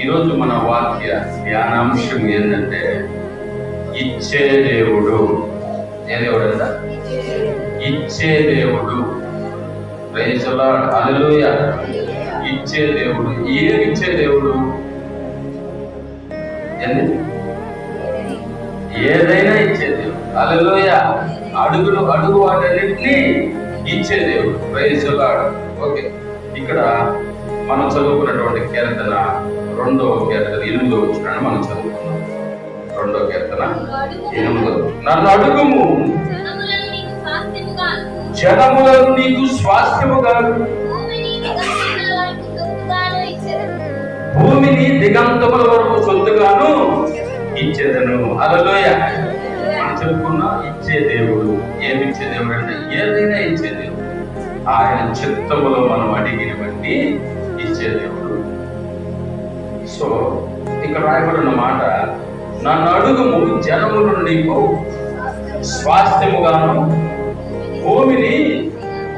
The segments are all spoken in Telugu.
ఈరోజు మన వాక్య ధ్యానాంశం ఏంటంటే ఇచ్చే దేవుడు. ఏ దేవుడు అంట? ఇచ్చే దేవుడు. ప్రైజ్ ది లార్డ్, హల్లెలూయా. ఇచ్చే దేవుడు. ఏమి ఇచ్చే దేవుడు? ఏదైనా ఇచ్చే దేవుడు. హల్లెలూయా. అడుగు వాటన్నిటినీ ఇచ్చే దేవుడు. Praise the lord. ఓకే, ఇక్కడ మనం చదువుకున్నటువంటి కీర్తన 2వ కీర్తన 8వ వచనాన్ని మనం చదువుకున్నాం. 2వ కీర్తన 8. నన్ను అడుగుము, జనములను నీకు స్వాస్థ్యముగా, భూమిని దిగంతముల వరకు సొత్తుగాను ఇచ్చేదను. హల్లెలూయా. మనం చెప్పుకున్నా ఇచ్చే దేవుడు. ఏమి ఇచ్చే దేవుడు అంటే ఏదైనా ఇచ్చే దేవుడు. ఆయన చిత్తములో మనం అడిగిన బట్టి ఇచ్చే దేవుడు. సో ఇక్కడ రాయబడిన మాట, నన్ను అడుగుము, జనములను నీకు స్వాస్థ్యముగాను, భూమిని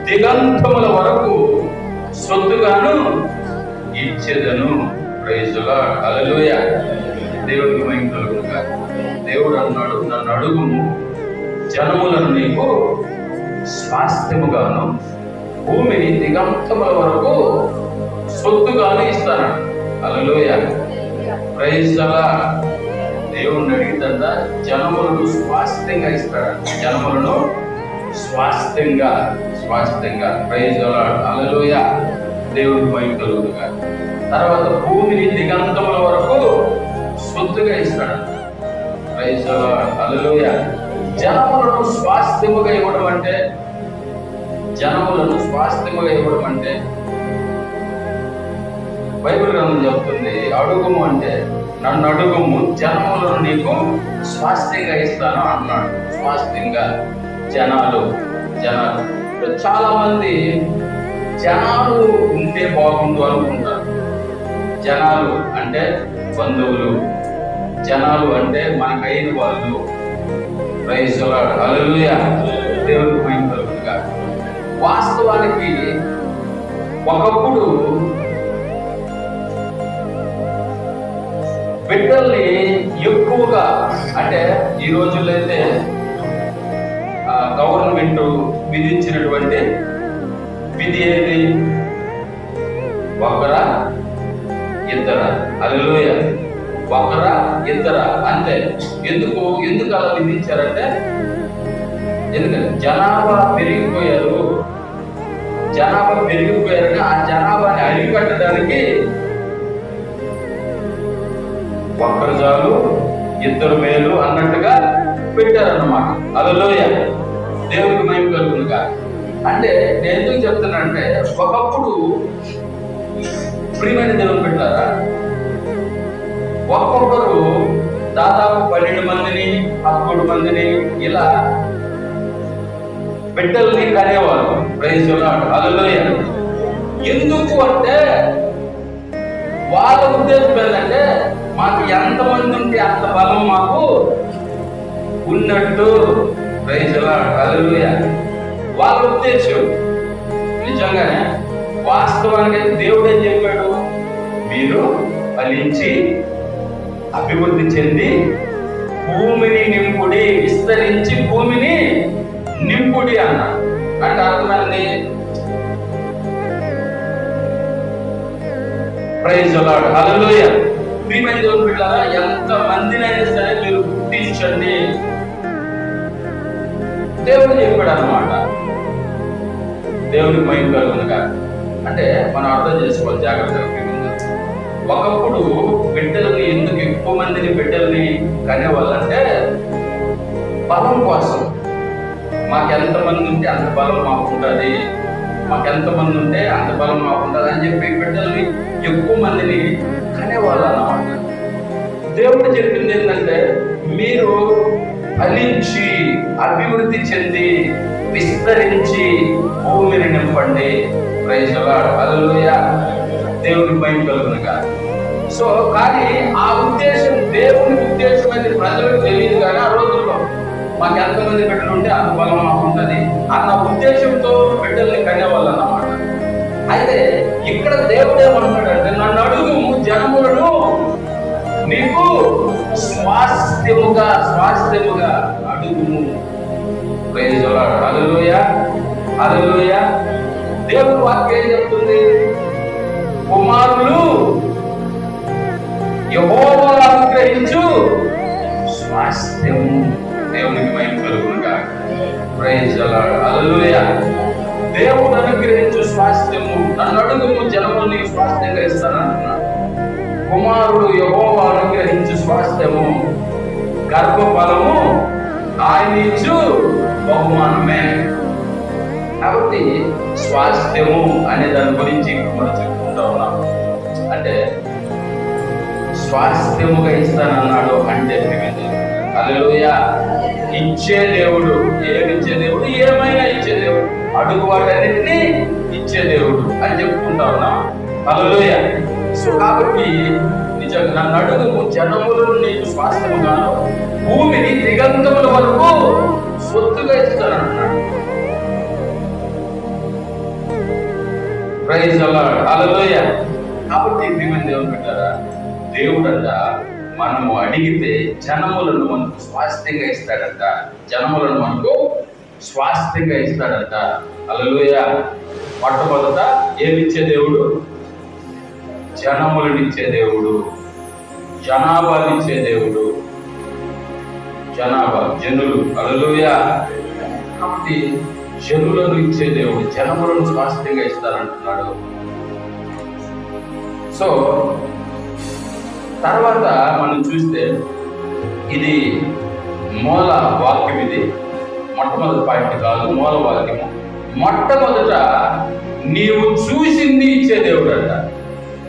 దిగంతముల వరకు సొత్తుగాను ఇచ్చేదను. Praise the lord, hallelujah. దేవుడికి మహిమ కలుగునుగాక. దేవుడు అన్నాడు, నన్ను అడుగుము, జనములను నీకు స్వాస్థ్యముగాను, భూమిని దిగంతముల వరకు సొత్తుగాను ఇస్తాను. హల్లెలూయా. Praise the Lord. దేవుణ్ణి అడిగితే జనములను స్వాస్థ్యంగా ఇస్తాడు. జనములను స్వాస్థ్యంగా. Praise the lord, hallelujah. దేవుడికి మహిమ కలుగునుగాక. తర్వాత భూమిని దిగంతముల వరకు సొత్తుగా ఇస్తాడు. Praise the lord, hallelujah. జనములను స్వాస్థ్యముగా ఇవ్వడం అంటే బైబిల్ గ్రంథం చెప్తుంది, అడుగుము అంటే నన్ను అడుగుము, జనములను నీకు స్వాస్థ్యంగా ఇస్తాను అన్నాడు. స్వాస్థ్యంగా. జనాలు. చాలా మంది జనాలు ఉంటే బాగుండు అనుకుంటారు. జనాలు అంటే బంధువులు, జనాలు అంటే మనకైన వాళ్ళు. Praise the lord, hallelujah. దేవునికి మహిమ కలుగునుగాక. వాస్తవానికి ఒకప్పుడు బిడ్డల్ని ఎక్కువగా, అంటే ఈ రోజుల్లో అయితే గవర్నమెంట్ విధించినటువంటి విధి ఏది? ఒకరా ఇద్దరా? హల్లెలూయా. ఒకరా ఇద్దరా అంతే. ఎందుకు అలా విధించారంటే, ఎందుకంటే జనాభా పెరిగిపోయారని ఆ జనాభాని అరికట్టడానికి ఒక్కరు చాలు, ఇద్దరు మేలు అన్నట్టుగా పెట్టారన్నమాట. హల్లెలూయా. దేవుడికి మహిమ కలుగునుగాక. అంటే నేను ఎందుకు చెప్తున్నానంటే, ఒకప్పుడు ప్రియమైన దేవుని పెట్టారా, ఒక్కొక్కరు దాదాపు 12 మందిని 11 మందిని ఇలా బిడ్డల్ని కనేవారు. ప్రైజ్ ది లార్డ్, హల్లెలూయా. ఎందుకు అంటే వాళ్ళ ఉద్దేశం ఏంటంటే, మాకు ఎంతమంది ఉంటే అంత బలం మాకు ఉన్నట్టు. ప్రైజ్ ది లార్డ్, హల్లెలూయా. వాళ్ళ ఉద్దేశం. నిజంగానే వాస్తవానికి దేవుడు ఏం చెప్పాడు? మీరు ఫలించి అభివృద్ధి చెంది భూమిని నింపుడి, విస్తరించి భూమిని నింపుడి అన్నాడు. అంటే అర్థమైంది. Praise the lord, hallelujah. ప్రియమైన దేవుని బిడ్డలారా, ఎంత మందినైనా సరే మీరు పుట్టించండి దేవుడు చెప్పాడు అన్నమాట. దేవుడికి మహిమ కలుగునుగాక. అంటే మనం అర్థం చేసుకోవాలి జాగ్రత్తగా. ఒకప్పుడు బిడ్డల్ని ఎందుకు ఎక్కువ మందిని బిడ్డల్ని కనేవాళ్ళంటే బలం కోసం. మాకెంతమంది ఉంటే అంత బలం మాకుంటుంది, మాకెంతమంది ఉంటే అంత బలం మాకుంటుంది అని చెప్పి బిడ్డల్ని ఎక్కువ మందిని కనేవాళ్ళు అన్నమాట. దేవుడు చెప్పింది ఏంటంటే, మీరు ఫలించి అభివృద్ధి చెంది విస్తరించి భూమిని నింపండి. Praise the lord, hallelujah. దేవునికి మహిమ కలుగునుగాక. సో కానీ ఆ ఉద్దేశం, దేవుని ఉద్దేశం అయితే ప్రజలకు తెలియదు. కానీ ఆ రోజుల్లో మాకు ఎంతమంది బిడ్డలు ఉంటే అంత బలం మాకు ఉంటుంది అన్న ఉద్దేశంతో బిడ్డల్ని కనేవాళ్ళు అన్నమాట. అయితే ఇక్కడ దేవుడు ఏమంటాడంటే, నన్ను అడుగుము, జనములను నీకు స్వాస్థ్యముగా అడుగుము. Praise the lord. Hallelujah, hallelujah. దేవుని వాక్యం ఏం చెప్తుంది? కుమారులు యెహోవా అనుగ్రహించు స్వాస్థ్యము. దేవునికి మహిమ కలుగును గాక. Praise the lord. హల్లెలూయా. దేవుడు అనుగ్రహించు స్వాస్థ్యము. నన్ను అడుగుము, జనములు నీకు స్వాస్థ్యంగా ఇస్తానంటున్నాడు. కుమారుడు యెహోవా అనుగ్రహించు స్వాస్థ్యము, గర్భఫలము ఆయన ఇచ్చు బహుమానమే. కాబట్టి స్వాస్థ్యము అనే దాని గురించి మనం చెప్పుకుంటా ఉన్నాం. అంటే స్వాస్థ్యముగా ఇస్తానన్నాడు అంటే హల్లెలూయా, ఇచ్చే దేవుడు. ఏమిచ్చే దేవుడు? ఏమైనా ఇచ్చే దేవుడు. అడుగు వాటన్నిటినీ ఇచ్చే దేవుడు అని చెప్పుకుంటా ఉన్నాం. హల్లెలూయా. సో కాబట్టి నిజంగా నన్ను అడుగు, జనములు నీకు స్వాస్థ్యముగాను భూమిని దిగంతముల వరకు సొత్తుగా ఇస్తానంటున్నాడు. Praise the lord. హల్లెలూయా. కాబట్టి దేవుని పెట్టారా, దేవుడంట మనము అడిగితే జనములను మనకు స్వాస్థ్యంగా ఇస్తాడంట. జనములను మనకు స్వాస్థ్యంగా ఇస్తాడంట. హల్లెలూయా. మొట్టమొదట ఏమిచ్చే దేవుడు? జనములనిచ్చే దేవుడు, జనాభానిచ్చే దేవుడు, జనులు. హల్లెలూయా. కాబట్టి జనులను ఇచ్చే దేవుడు, జనములను స్వాస్థ్యంగా ఇస్తారంటున్నాడు. సో తర్వాత మనం చూస్తే ఇది మూల వాక్యం. ఇది మొట్టమొదటి పాయింట్ కాదు, మూల వాక్యము. మొట్టమొదట నీవు చూసింది ఇచ్చే దేవుడు అంట.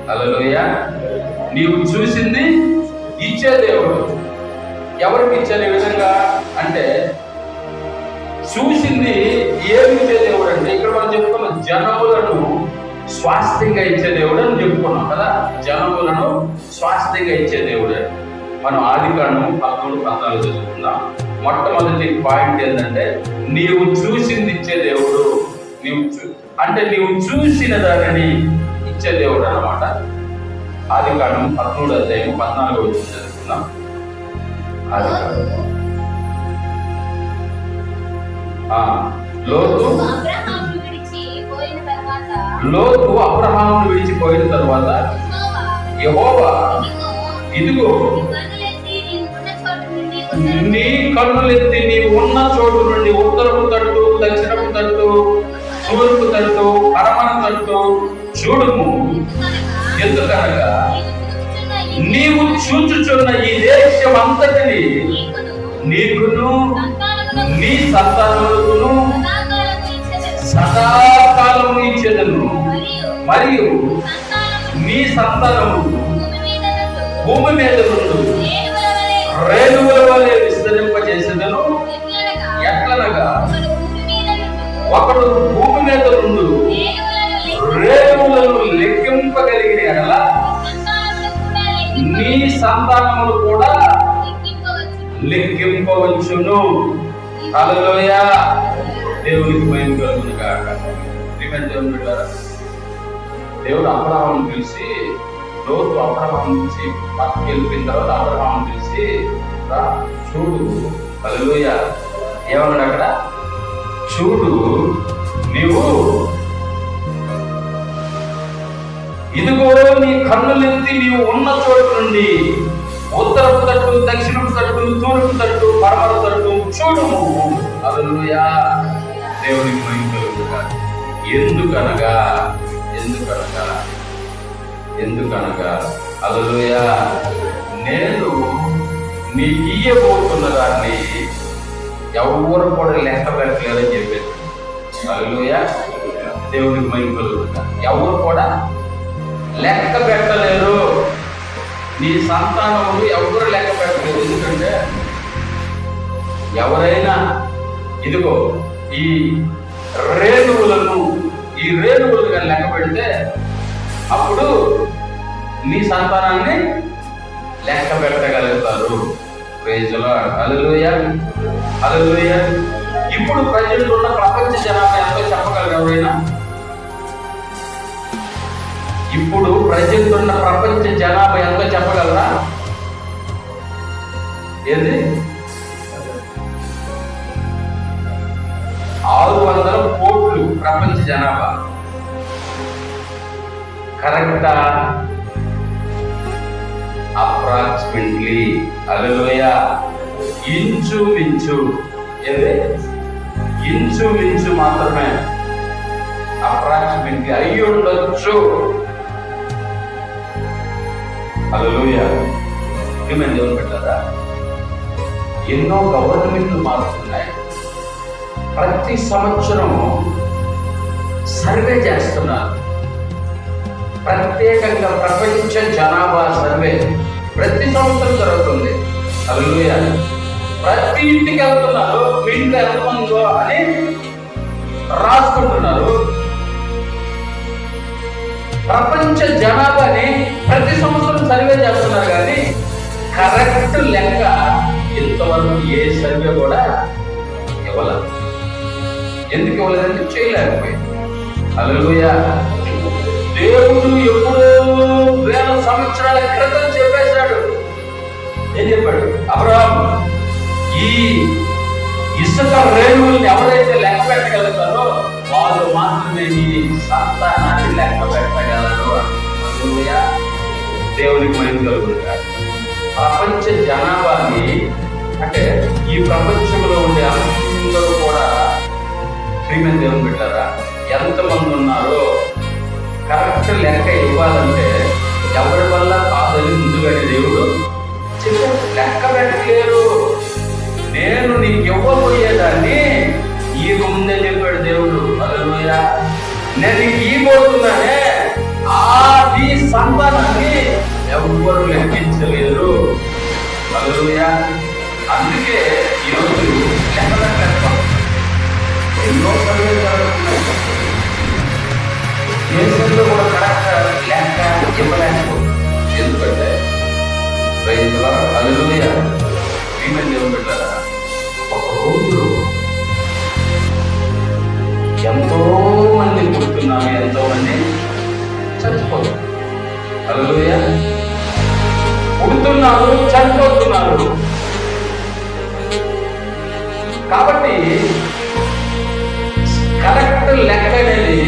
హల్లెలూయా. నీవు చూసింది ఇచ్చే దేవుడు. ఎవరికి ఇచ్చే విధంగా అంటే చూసింది ఏమి ఇచ్చే దేవుడు అంటే ఇక్కడ మనం చెప్పుకున్నాం, జనములను స్వాస్థ్యంగా ఇచ్చే దేవుడు అని చెప్పుకున్నాం కదా. జనములను స్వాస్థ్యంగా ఇచ్చే దేవుడు. మనం ఆదికాండం 13-14 చదువుకుందాం. మొట్టమొదటి పాయింట్ ఏంటంటే నీవు చూసింది ఇచ్చే దేవుడు. నీవు చూసిన దానిని ఇచ్చే దేవుడు అన్నమాట. ఆదికాండం 13-14 చదువుకుందాం. ఆదికాండం. లోతు అబ్రహామును విడిచిపోయిన తర్వాత యెహోవా ఇదిగో నీ కన్నులెత్తి నీవు ఉన్న చోటు నుండి ఉత్తరపు తట్టు, దక్షిణపు తట్టు, తూర్పు తట్టు, పడమర తట్టు చూడుము. ఎందుకనగా నీవు చూచుచున్న ఈ దేశం అంతటిని నీకును నీ సంతానములకును సదాకాలము ఇచ్చేదను, మరియు నీ సంతానము భూమి మీద నుండి రేణువుల వలె విస్తరింపజేసేదను. ఎట్లనగా ఒకడు భూమి మీద నుండి రేణువులను లెక్కింపగలిగిన ఎడల నీ సంతానములు కూడా లెక్కింపవచ్చును. హల్లెలూయా. దేవునికి మహిమ కలుగును గాక. దేవుని బిడ్డలారా, దేవుడు అబ్రహామును పిలిచి, లోతు అబ్రహామును పిలిచి పక్కకి వెళ్ళిపోయిన తర్వాత అబ్రహామును పిలిచి రా చూడు. హల్లెలూయా. ఏమన్నాడు అక్కడ? చూడు, నీవు ఇదిగో నీ కన్నులెత్తి నీవు ఉన్న చోటు నుండి ఉత్తరపు తట్టు, దక్షిణపు తట్టు, తూర్పు తట్టు, పడమర తట్టు చూడుము. హల్లెలూయా. దేవునికి మహిమ కలుగును గాక. ఎందుకనగా హల్లెలూయా, నేను నీకు ఇయ్యబోతున్న దాన్ని ఎవరు కూడా లెక్క పెట్టలేదని చెప్పారు. హల్లెలూయా. దేవునికి మహిమ కలుగును గాక. ఎవరు కూడా లెక్క పెట్టలేరు. నీ సంతానములు ఎవరు లెక్క పెట్టలేదు. ఎందుకంటే ఎవరైనా ఇదిగో ఈ రేణువులను లెక్క పెడితే అప్పుడు నీ సంతానాన్ని లెక్క పెట్టగలుగుతారు. Praise the lord. Hallelujah, hallelujah. ఇప్పుడు ప్రజెంట్ ఉన్న ప్రపంచ జనాభా ఎంతో చెప్పగలరు ఎవరైనా? ఇప్పుడు ప్రజెంట్ ఉన్న ప్రపంచ జనాభా ఎంతో చెప్పగలరా? అప్రాక్సిమేట్లీ హల్లెలూయా ఇంచుమించు ఏది ఇంచుమించు మాత్రమే అప్రాక్సిమేట్లీ అయ్యి ఉండొచ్చు. హల్లెలూయా ఏమైనా దేవుని పెట్టారా? ఎన్నో గవర్నమెంట్లు మారుతున్నాయి. ప్రతి సంవత్సరం సర్వే చేస్తున్నారు. ప్రత్యేకంగా ప్రపంచ జనాభా సర్వే ప్రతి సంవత్సరం జరుగుతుంది. హల్లెలూయా ప్రతి ఇంటికి వెళ్తున్నారు. మీ ఇంట్లో ఎంతమందో అని రాసుకుంటున్నారు. ప్రపంచ జనాభాని ప్రతి సంవత్సరం సర్వే చేస్తున్నారు, కానీ కరెక్ట్ లెక్క ఇంతవరకు ఏ సర్వే కూడా ఇవ్వలేదు. ఎందుకు ఇవ్వలేదంటే చేయలేకపోయింది. హల్లెలూయా దేవుడు ఎప్పుడో 1000 సంవత్సరాల క్రితం చెప్పేశాడు. ఏం చెప్పాడు? అబ్రహాము ఈ ఇసుక రేణువుల్ని ఎవరైతే లెక్క పెట్టగలుగుతారో వాళ్ళు మాత్రమే నీ సంతానాన్ని లెక్క పెట్టగలరు. హల్లెలూయా దేవునికి మహిమ కలుగుతుంది. ప్రపంచ జనాభాని అంటే ఈ ప్రపంచంలో ఉండే అందరూ కూడా ప్రియమైన దేవుని పెట్టారా ఎంతమంది ఉన్నారో కరెక్ట్ లెక్క ఇవ్వాలంటే ఎవరి వల్ల కాదని ముందుగానే దేవుడు చెప్పాడు. లెక్క పెట్టలేరు. నేను నీకు ఇవ్వబోయేదాన్ని ఈయన ముందే చెప్పాడు దేవుడు. హల్లెలూయా నేను నీకు ఇవ్వబోతున్నానే నీ సంతానాన్ని ఎవ్వరు లెక్కించలేరు. హల్లెలూయా అందుకే ఈరోజు లెక్క పెట్టలేస్తాం. ఎన్నో సర్వేలు జరుగుతున్నాయి. దేశంలో కూడా కరెక్ట్ లెక్క ఇవ్వలేకపోతుంది. ఎందుకంటే రైతుల హల్లెలూయా వీమని దేవుని పెట్టారా ఒక రోజు ఎంతో మంది పుడుతున్నారు, ఎంతో మంది చచ్చిపోతున్నారు. హల్లెలూయా పుడుతున్నారు, చనిపోతున్నారు. కాబట్టి కరెక్ట్ లెక్క అనేది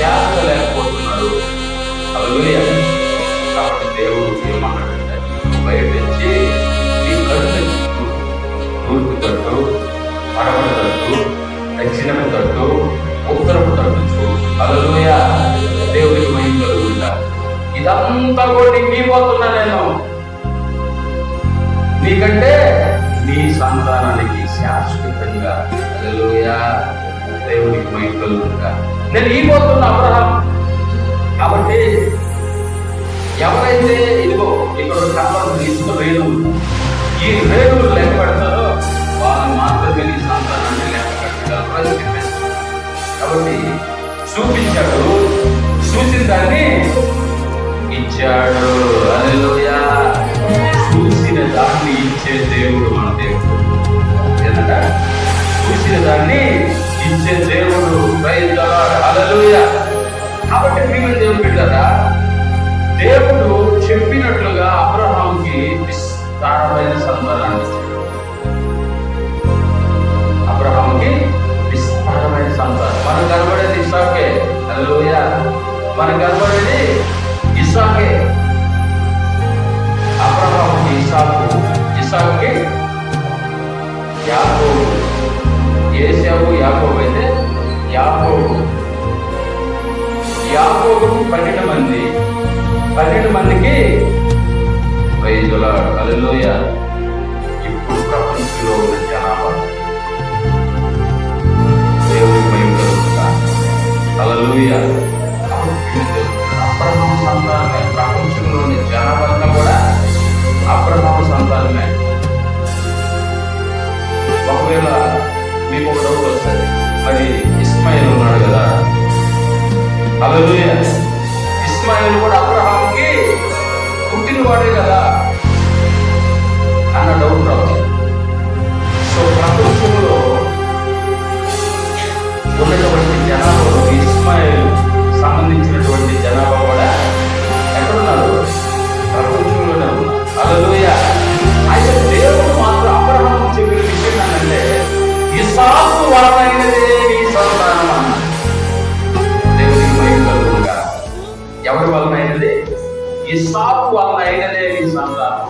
చేస్తలేకపోతున్నారు. హల్లెలూయా కాబట్టి దేవుడు ఏమన్నాడంటే బయట నుంచి నీ కళ్ళు తూర్పు తట్టు, పడమటి తట్టు, దక్షిణపు తట్టు, ఉత్తరపు తట్టు చూడు. హల్లెలూయా దేవుడికి మహిమ కలుగుతుందా. ఇదంతా కూడా నీకు ఇవ్వబోతున్నా నేను. నీకంటే నీ సంతానానికి శాశ్వతంగా. హల్లెలూయా దేవునికి మహిమ కలుగుతుందా. నేను ఇవ్వబోతున్నా అబ్రహాం. కాబట్టి ఎవరైతే ఇదిగో ఇక్కడ కనబడుతుంది ఇసుక రేణువులు, ఈ రేణువులు లెక్క పెడతారో వాళ్ళు మాత్రమే నీ సంతానాన్ని లెక్క పెట్టగలరు అని చెప్పేసి కాబట్టి చూపించాడు. చూసిన దాన్ని ఇచ్చాడు. హల్లెలూయా చూసిన దాన్ని ఇచ్చే దేవుడు మన దేవుడు. ఏంటంటే చూసిన దాన్ని ఇచ్చే దేవుడు. Praise the lord. హల్లెలూయా కాబట్టి ప్రియమైన దేవుని బిడ్డలారా దేవుడు చెప్పినట్లుగా అబ్రహాముకి విస్తారమైన సంతానాన్ని ఇచ్చాడు. అబ్రహాముకి విస్తారమైన సంతానం. మనకు కనబడేది ఇస్సాకే. హల్లెలూయా మనకు కనబడేది ఇస్సాకే. అబ్రహాముకి ఇస్సాకు, ఇస్సాకుకి యాకోబు. ఏశావు యాకోబు అయితే యాకోబు. యాకోబుకు 12 మంది. 12 మందికి ప్రైజ్ ది లార్డ్. హల్లెలూయా ఇప్పుడు ప్రపంచంలో ఉన్న జనాభా దేవునికి మహిమ కలుగుతుందా. హల్లెలూయా అబ్రహాము సంతానమే. ప్రపంచంలోని జనాభా అంతా కూడా అబ్రహాము సంతానమే. ఒకవేళ మీకు ఒక డౌట్ వస్తుంది, మరి ఇస్మాయిల్ ఉన్నాడు కదా. హల్లెలూయా ఇస్మాయిల్ కూడా అబ్రహాముకి పుట్టినవాడే కదా అన్న డౌట్ రావచ్చు. సో ప్రపంచంలో ఉన్నటువంటి జనాభాలో ఇస్మాయిల్ సంబంధించినటువంటి జనాభా కూడా ఎక్కడున్నారు? ప్రపంచంలోనే ఉన్నారు. హల్లెలూయా అయితే దేవుడు మాత్రం అబ్రహాము చెప్పిన విషయం ఏంటంటే ఇస్సాకు వలనైనదే నీ సంతానం అన్నాడు. దేవునికి మహిమ కలుగునుగాక. ఎవరి వలనైనది? ఇస్సాకు వలన అయినదే నీ సంతానం.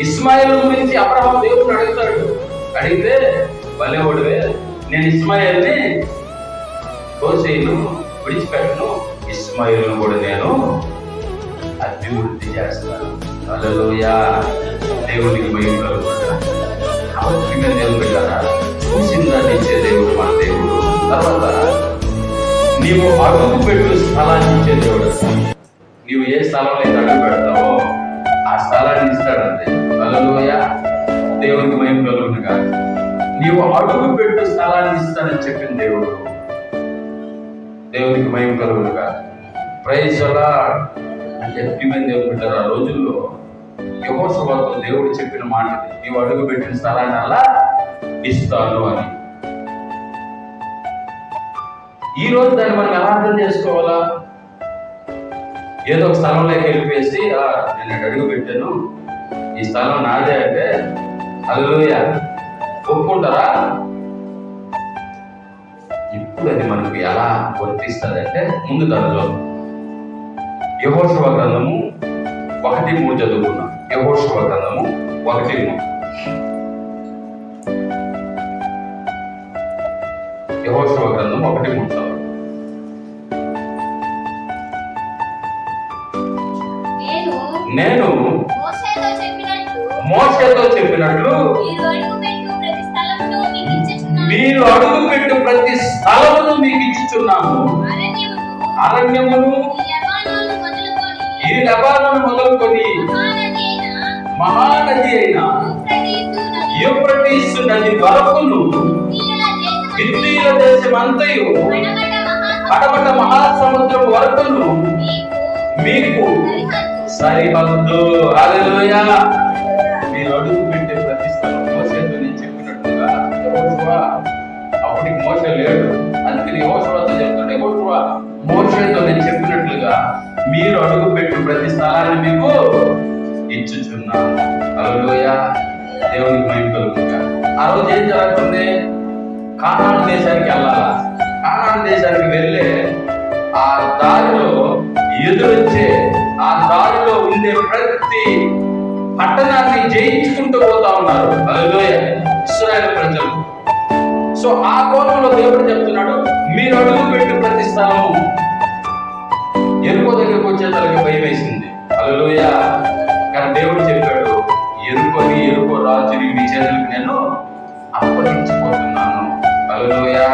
ఇస్మాయిల్ గురించి అబ్రహాం దేవుడు అడుగుతాడు. అడిగితే భలేవాడువే, నేను ఇస్మాయిల్ని తోసేయను, విడిచిపెట్టను, ఇస్మాయిల్ను కూడా నేను అభివృద్ధి చేస్తాను. హల్లెలూయా, దేవునికి మహిమ కలుగుతుంది. కాబట్టి దేవుడు పెట్టారా, చూసిందాన్ని ఇచ్చే దేవుడు మన దేవుడు. తర్వాత నీవు అడుగు పెట్టు స్థలాన్ని ఇచ్చే దేవుడు. నీవు ఏ స్థలంలో అయితే అడుగు పెడతావో ఆ స్థలాన్ని ఇస్తాడంతే. హల్లెలూయా, దేవునికి మహిమ కలుగునుగా. నీవు అడుగు పెట్టు స్థలాన్ని ఇస్తాడని చెప్పిన దేవుడు. దేవునికి మహిమ కలుగునుగా. Praise the Lord. అంటే ప్రియమైన దేవుడు పెట్టారు. ఆ రోజుల్లో యెహోషువతో దేవుడు చెప్పిన మాట, నీవు అడుగు పెట్టిన స్థలాన్ని అలా ఇస్తాను అని. ఈ రోజు దాన్ని మనం ఎలా అర్థం చేసుకోవాలా? ఏదో ఒక స్థలంలోకి వెళ్ళిపోయేసి నేను అడుగు పెట్టాను, ఈ స్థలం నాదే అంటే హల్లెలూయా ఒప్పుకుంటారా? ఇప్పుడు అది మనకు ఎలా వర్తిస్తుంది అంటే, ముందు దానిలో యెహోషువ గ్రంథము 1:3 చదువుకున్నాం. యెహోషువ గ్రంథము 1:3. యెహోషువ గ్రంథం 1:3 చదువు. నేను మోషేతో చెప్పినట్లు మీరు అడుగు పెట్టు ప్రతి స్థలమును మీకు ఇచ్చుచున్నాను. అరణ్యమును ఈ లెబానోను మొదలుకొని మహానది అయిన యూఫ్రటీసు నది వరకును హిత్తీయుల దేశం అంతయు కడమట మహాసముద్రం వరకును మీకు సరిహద్దు. హల్లెలూయా, మీరు అడుగు పెట్టే ప్రతి స్థలం మోషేతో నేను చెప్పినట్టుగా. యెహోషువ అప్పటికి మోషే లేడు, అందుకని యెహోషువతో చెప్తాడు, యెహోషువ మోషేతో నేను చెప్పినట్లుగా మీరు అడుగు పెట్టు ప్రతి స్థలాన్ని మీకు ఇచ్చుచున్నాను. హల్లెలూయా, దేవునికి మహిమ కలుగునుగా. ఆ రోజు ఏం జరుగుతుంది? కానాను దేశానికి వెళ్ళాలా. కానాను దేశానికి వెళ్ళే ఆ దారిలో ఎదురొచ్చే ఆ దారిలో ఉండే ప్రతి పట్టణాన్ని జయించుకుంటూ పోతా ఉన్నారు హల్లెలూయా ఇశ్రాయేలు ప్రజలు. సో ఆ కోణంలో దేవుడు చెప్తున్నాడు, మీరు అడుగు పెట్టు ప్రతి స్థలము. ఎరుకో దగ్గరికి వచ్చేసరికి భయం వేసింది. హల్లెలూయా, కానీ దేవుడు చెప్పాడు, ఎరుకో రాజుని మీ చేతులకు నేను అప్పగించిపోతున్నాను. హల్లెలూయా,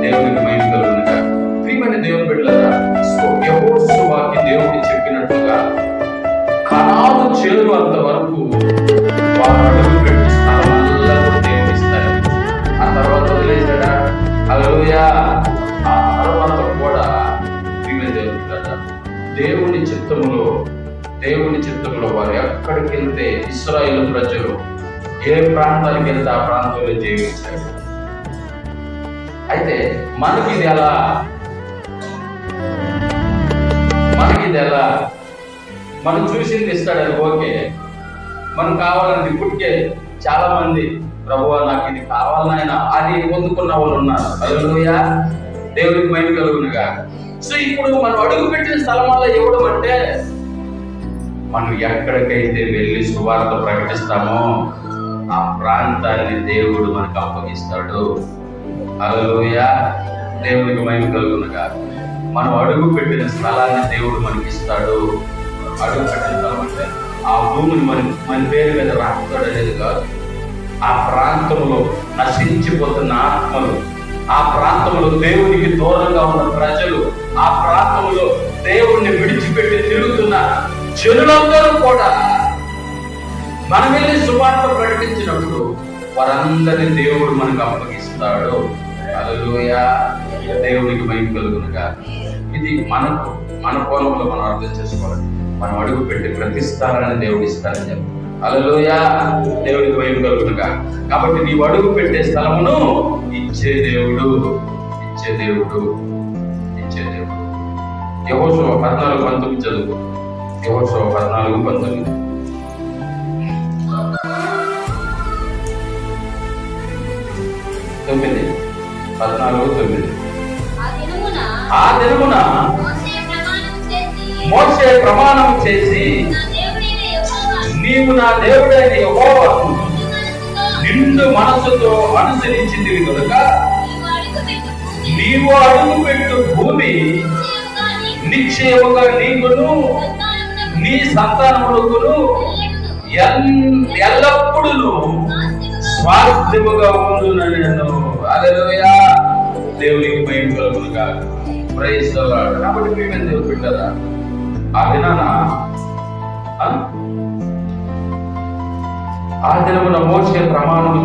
దేవునికి మహిమ కలుగునుగా. ప్రియమైన దేవుని బిడ్డలారా, సో యెహోషువకి దేవుడు చెప్పినట్లుగా కనాను చేరువంత వరకు వారు అడుగు పెట్టి స్థలమల్లా దేవుడు ఇస్తారు. ఆ తర్వాత వదిలేశాడా? హల్లెలూయా, ఆ తర్వాత కూడా ప్రియమైన దేవుని బిడ్డలారా, దేవుని చిత్తములో వారు ఎక్కడికి వెళ్తే ఇశ్రాయేలు ప్రజలు ఏ ప్రాంతానికి వెళ్తే ఆ ప్రాంతంలో జీవించారు. అయితే మనకి ఇది ఎలా మనం చూసింది ఇస్తాడని ఓకే, మనం కావాలని ఇప్పటికే చాలా మంది ప్రభువా నాకు ఇది కావాలనైనా అది పొందుకున్న వాళ్ళు ఉన్నారు. హల్లెలూయా, దేవునికి మహిమ కలుగునుగా. సో ఇప్పుడు మనం అడుగు పెట్టిన స్థలం వల్ల ఇవ్వడం అంటే, మనం ఎక్కడికైతే వెళ్ళి సువార్త ప్రకటిస్తామో ఆ ప్రాంతాన్ని దేవుడు మనకు అప్పగిస్తాడు. హల్లెలూయా, దేవునికి మహిమ కలుగునుగా. మనం అడుగు పెట్టిన స్థలాన్ని దేవుడు మనకి ఇస్తాడు. అడుగు పెట్టిన స్థలం అంటే ఆ భూమిని మన పేరు మీద రాస్తాడు అనేది కాదు. ఆ ప్రాంతంలో నశించిపోతున్న ఆత్మలు, ఆ ప్రాంతంలో దేవునికి దూరంగా ఉన్న ప్రజలు, ఆ ప్రాంతంలో దేవుణ్ణి విడిచిపెట్టి తిరుగుతున్న జనులందరూ కూడా మనం వెళ్ళి సువార్త ప్రకటించినప్పుడు వారందరినీ దేవుడు మనకు అప్పగిస్తాడు. హల్లెలూయా, దేవునికి మహిమ కలుగునుగా. ఇది మన కోణంలో మనం అర్థం చేసుకోవాలి. మనం అడుగు పెట్టి ప్రతి స్థలాన్ని దేవుడు ఇస్తాడని చెప్పి. హల్లెలూయా, దేవునికి మహిమ కలుగునుగా. కాబట్టి నీవు అడుగు పెట్టే స్థలమును ఇచ్చే దేవుడు. యెహోషువ 14:19 చదువు. యెహోషువ 14:19. ఆ దినమున మోషే ప్రమాణం చేసి, నీవు నా దేవుడైన యెహోవాను నిండు మనసుతో అనుసరించింది కనుక నీవు అడుగుపెట్టు భూమి నిశ్చయముగా నీకును నీ సంతానములకును ఎల్లప్పుడూ స్వాస్థ్యముగా ఉండునని నేను. హల్లెలూయా, దేవునికి మహిమ కలుగును గాక. Praise the Lord. కాబట్టి ప్రియమైన దేవుని బిడ్డలారా, ఆ దినమున మోషే ప్రమాణం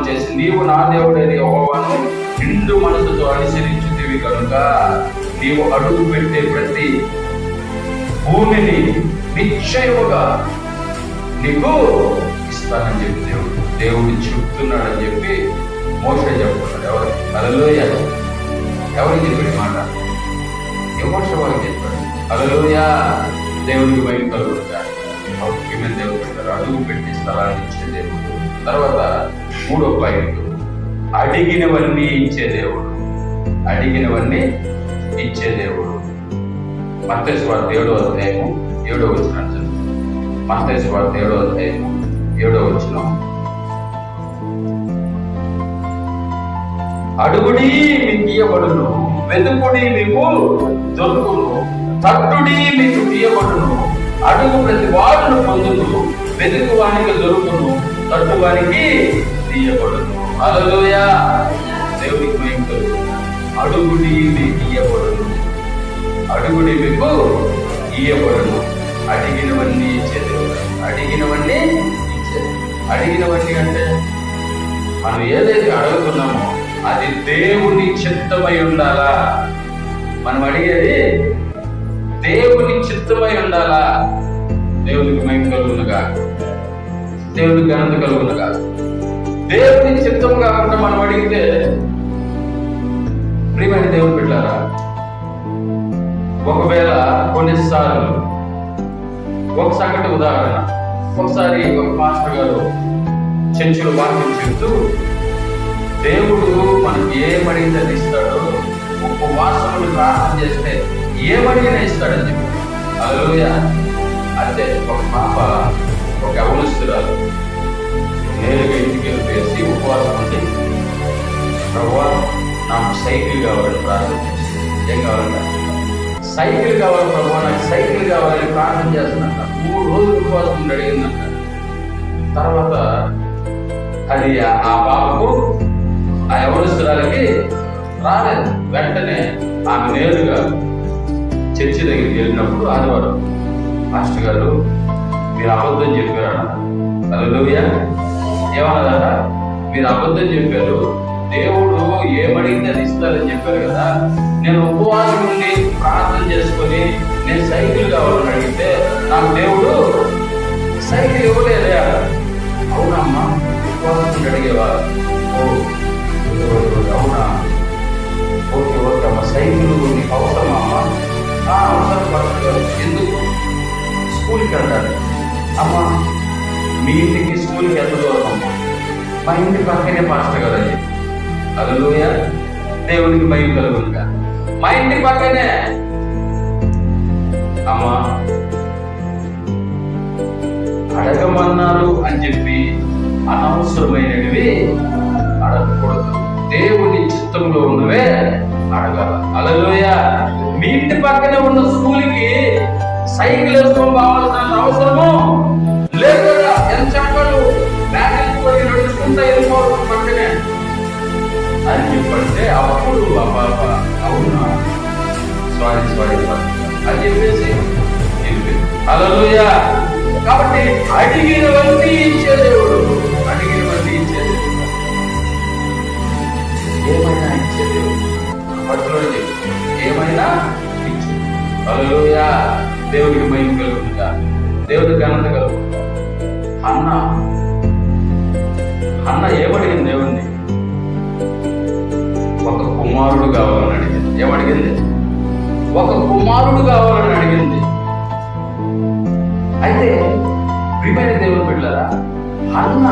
చేసి నీవు నా దేవుడైన యెహోవాను నిండు మనసుతో అనుసరించుతివి కనుక నీవు అడుగు పెట్టే ప్రతి భూమిని నిశ్చయముగా నీకు ఇస్తానని చెప్పి దేవుడు చెప్తున్నాడని చెప్పి మోషే చెప్తున్నాడు. ఎవరు? హల్లెలూయా. ఎవరికి చెప్పాడు మాట? యెహోషువకి చెప్పాడు. హల్లెలూయా, దేవునికి మహిమ కలుగును గాక. దేవుడు పెట్టారు, అడుగు పెట్టి స్థలాన్ని ఇచ్చే దేవుడు. తర్వాత 3వ పాయింట్, అడిగినవన్నీ ఇచ్చే దేవుడు. అడిగినవన్నీ ఇచ్చే దేవుడు. మత్తయి సువార్త 7వ అధ్యాయము 7వ వచనం. మత్తయి సువార్త 7వ అధ్యాయము 7వ వచనం. అడుగుడి మీకు ఇయ్యబడును, వెతుకుడి మీకు దొరుకును, తట్టుడి మీకు తీయబడును. అడుగు ప్రతి వాడును పొందును, వెతుకు వానికి దొరుకును, తట్టు వారికి తీయబడును. హల్లెలూయా, దేవునికి మహిమ కలుగును. అడుగుడి మీకు ఇయ్యబడును, అడుగుడి మీకు ఇయ్యబడును. అడిగినవన్నీ ఇచ్చే దేవుడు. అడిగినవన్నీ ఇచ్చే. అడిగినవన్నీ అంటే మనం ఏదైతే అడుగుతున్నామో అది దేవుని చిత్తమై ఉండాలా. మనం అడిగేది దేవుని చిత్తమై ఉండాలా. దేవునికి మహిమ కలుగునుగా, దేవునికి ఘనత కలుగునుగా. దేవుని చిత్తం కాకుండా మనం అడిగితే, ప్రియమైన దేవుని బిడ్డలారా, ఒకవేళ కొన్నిసార్లు ఒక సంగతి ఉదాహరణ, ఒకసారి ఒక మాస్టర్ గారు చర్చిలో వాక్యం చెప్తూ, దేవుడు మనకి ఏమడిగితే ఇస్తాడో, ఉపవాసములు ప్రార్థన చేస్తే ఏమడిగినా ఇస్తాడని చెప్పి. హల్లెలూయా. అంటే ఒక పాప, ఒక యవనస్తురాలు నేరుగా ఇంటికి వెళ్ళిపోయేసి ఉపవాసం ఉండి, ప్రభువా నాకు సైకిల్ కావాలని ప్రార్థన చేసి, ఏం కావాలంట? సైకిల్ కావాలి ప్రభువా, నాకు సైకిల్ కావాలని ప్రార్థన చేస్తున్నట్ట. 3 రోజులు ఉపవాసం ఉండి అడిగిందంట. తర్వాత అది ఆ పాపకు, ఆ యవనస్తురాలకి రాలేదు. వెంటనే ఆమె నేరుగా చర్చి దగ్గరికి వెళ్ళినప్పుడు ఆదివారం, మాస్టర్ గారు మీరు అబద్ధం చెప్పారట. హల్లెలూయా. ఏమన్నదట? మీరు అబద్ధం చెప్పారు, దేవుడు ఏమడిగితే అది ఇస్తారని చెప్పారు కదా. నేను ఉపవాసం ఉండి ప్రార్థన చేసుకొని నేను సైకిల్ కావాలని అడిగితే నాకు దేవుడు సైకిల్ ఇవ్వలేదే. అవునమ్మా, ఉపవాసం అడిగేవా? అవునా, ఓకే ఓకే అమ్మ, సైకిల్ నీకు అవసరమా అమ్మా? అవసరం పడుతుంది. ఎందుకు? స్కూల్కి వెళ్ళాలి. అమ్మా మీ ఇంటికి స్కూల్కి ఎంత దూరం అమ్మా? మా ఇంటి పక్కనే పాస్టర్ గారు అని. హల్లెలూయా, దేవునికి మహిమ కలుగునుగా. మా ఇంటి పక్కనే. అమ్మా అడగమన్నారు అని చెప్పి అనవసరమైనవి అడగకూడదు. దేవుని చిత్తంలో ఉన్నవే అడగాల. హల్లెలూయా. మీ ఇంటి పక్కనే ఉన్న స్కూల్కి సైకిల్ వేసుకోవడం కావాల్సిన అవసరము లేదు కదా. ఎంత చెప్పాడు, బ్యాటరీ పోయి నడుచుకుంటా వెళ్ళిపోవడం పక్కనే అని చెప్పంటే అప్పుడు ఆ పాప అవునా సారీ అని చెప్పేసి హల్లెలూయా. కాబట్టి అడిగినవన్నీ ఇచ్చే దేవుడు, అడిగినవన్నీ ఇచ్చే దేవుడు, ఏమైనా ఇచ్చే దేవుడు. పట్టులో చెప్పు, ఏమైనా ఇచ్చే. హల్లెలూయా, దేవుడికి మహిమ కలుగుతుందా, దేవుడికి ఘనత కలుగుతుందా. అన్న ఏమడిగింది దేవుణ్ణి? ఒక కుమారుడు కావాలని అడిగింది. ఏమడిగింది? ఒక కుమారుడు కావాలని అడిగింది. అయితే ప్రియమైన దేవుని బిడ్డలారా, అన్న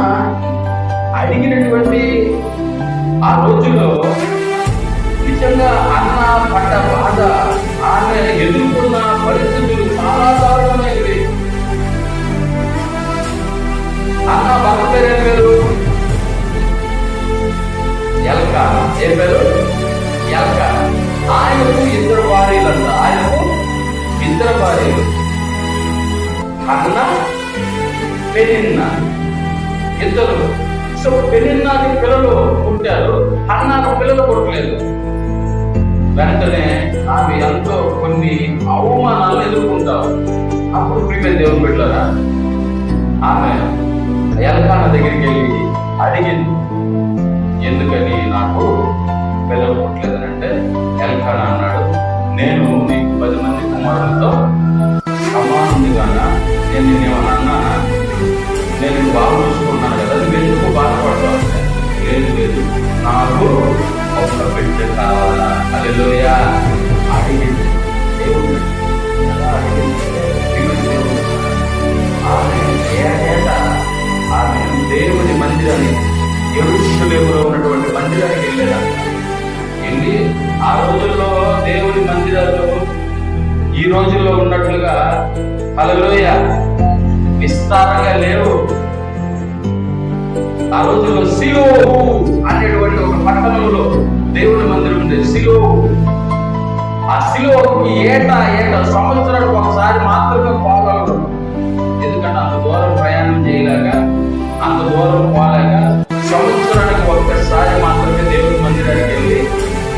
అడిగినటువంటి ఆ రోజుల్లో నిజంగా అన్న పడ్డ బాధ, ఆనందం భార్యలు, హన్న, పెనిన్నా, ఇద్దరు. సో పెనిన్నాకి పిల్లలు పుట్టారు, హన్నాకు పిల్లలు పుట్టలేదు. వెంటనే ఆమె ఎంతో కొన్ని అవమానాలను ఎదుర్కొంటారు. అప్పుడు ప్రియమైన దేవుని బిడ్డలారా, ఆమె ఎల్కానా దగ్గరికి వెళ్ళి అడిగింది, ఎందుకని నాకు పిల్లలు పుట్టలేదని. అంటే ఎల్కానా అన్నాడు, నేను నీకు 10 మంది కుమారులతో సమానుడిగానా? నేను నేనేమన్నా అన్నానా? నేను బాగా చూసుకున్నాను కదా, నువ్వు ఎందుకు బాధపడతావు అంటే, లేదు నాకు ఒక బిడ్డ కావాలా. హల్లెలూయా. అడిగింది దేవుడు. ఎలా అడిగింది? ఆమె దేవుని మందిరాన్ని, యెరూషలేములో ఉన్నటువంటి మందిరానికి వెళ్ళి ఆ రోజుల్లో దేవుని మందిరాలు ఈ రోజుల్లో ఉన్నట్లుగా హల్లెలూయా విస్తారంగా లేవు. ఆ రోజుల్లో సిలోహు అనేటువంటి ఒక పట్టణంలో దేవుని మందిరం ఉండేది, సిలోహు. ఆ సిలోహుకి ఏటా సంవత్సరానికి ఒకసారి మాత్రమే పోగలరు. ఎందుకంటే అంత దూరం ప్రయాణం చేయలేక, అంత దూరం పోలేక సంవత్సరానికి ఒక్కసారి మాత్రమే దేవుని మందిరానికి వెళ్ళి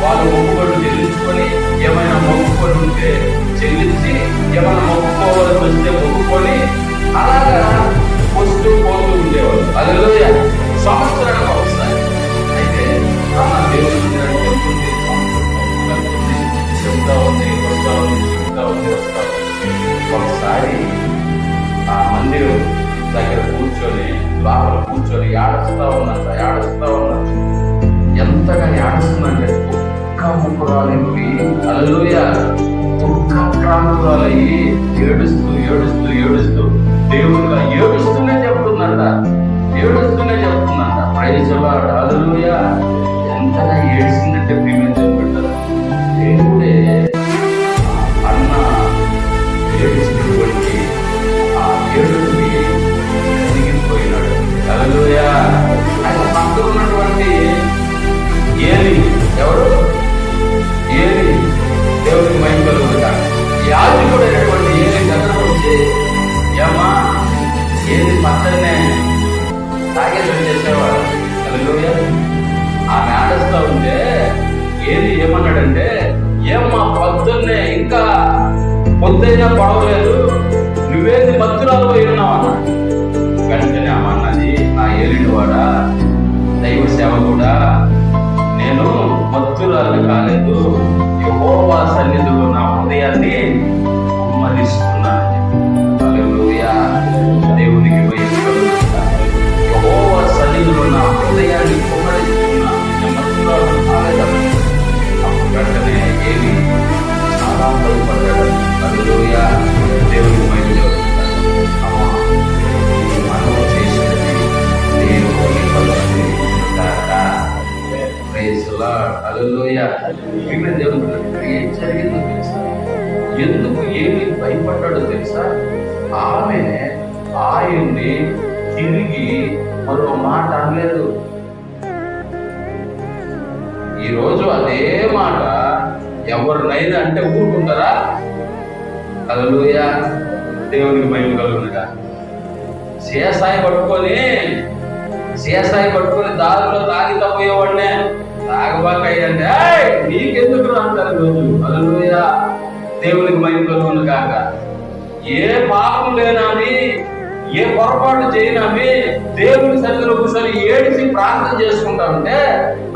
వాళ్ళు మొక్కుబడులు చెల్లించుకొని, ఏమైనా మొక్కుకొని ఉంటే చెల్లించి, ఏమైనా మొక్కుకోవాల్సి వస్తే మొక్కుకొని అలాగా వస్తూ పోతూ ఉండేవాళ్ళు. హల్లెలూయా. సంవత్సరానికి ఒకసారి. అయితే దేవుని మందిరానికి వెళ్తుంది, చెప్తా ఉంది, వస్తా ఉంది. ఒకసారి ఆ మందిరం దగ్గర కూర్చొని, లోపల కూర్చొని ఏడుస్తా ఉన్నంత ఎంతగా ఏడుస్తుందంటే దుఃఖ ముఖరాలకి, హల్లెలూయా, దుఃఖాక్రాంతురాలయ్యి ఏడుస్తూ దేవుడుగా ఏడుస్తూనే చెప్తుందంట. Praise the lord. హల్లెలూయా. ఎంతగా ఏడ్చిందంటే ప్రియమైన దేవుడు, దేవుడే అన్న ఏడుస్తున్నటువంటి ఆ ఏడుని కలిగిపోయినాడు. హల్లెలూయా. ఆయన పక్కన ఉన్నటువంటి ఏలి, ఎవరు? ఏలి, దేవుడికి మహిమ కలుగునుగా. యాజకుడు అయినటువంటి ఏలి దగ్గరకు వచ్చి, ఏమ్మా, ఏలి పక్కనే తాగేసి చేసేవాడు. హల్లెలూయా. ఆమె ఆడస్తా ఉంటే ఏలి ఏమన్నాడంటే, ఏమ్మా పొద్దున్నే ఇంకా పొద్దున్నే పడవలేదు, నువ్వేది మత్తురాలు పోయి ఉన్నావు అన్నాడు. వెంటనే ఆమె అన్నది, నా ఏలిని వాడా, దైవ సేవకుడా, నేను మత్తురాలు కాలేదు, యెహోవా సన్నిధిలో నా హృదయాన్ని కుమ్మరిస్తున్నాను. హల్లెలూయా. దేవునికి మహిమ కలుగునుగా. యెహోవా సన్నిధిలో నా హృదయాన్ని కుమ్మరిస్తున్నాను, నేను మత్తురాలు కాలేదన్న. అప్పుడు వెంటనే ఏలి చాలా బాధపడ్డాడు. హల్లెలూయా. దేవునికి మహిమ కలుగునుగా. మనం చేసినది దేవుని వలన ప్రైజ్ ది లార్డ్. హల్లెలూయా. ఇక్కడ దేవుడు ఏం జరిగిందో తెలుసా? ఎందుకు ఏమి భయపడ్డాడో తెలుసా? ఆమె ఆయన్ని తిరిగి మరో మాట అనలేదు. ఈరోజు అదే మాట ఎవరినైనా అంటే ఊరుకుంటారా? హల్లెలూయా. దేవునికి మహిమ కలుగునుగా. సీసాయి పట్టుకొని దారిలో తాగితా పోయేవాడినే, తాగబాకంటే నీకెందుకు అంటారు రోజు. హల్లెలూయా. దేవునికి మహిమ కలుగునుగా. ఏ పాపం లేనామి, ఏ పొరపాటు చేయనామి, దేవుని సన్నిధిలో ఒకసారి ఏడిసి ప్రార్థన చేసుకుంటా ఉంటే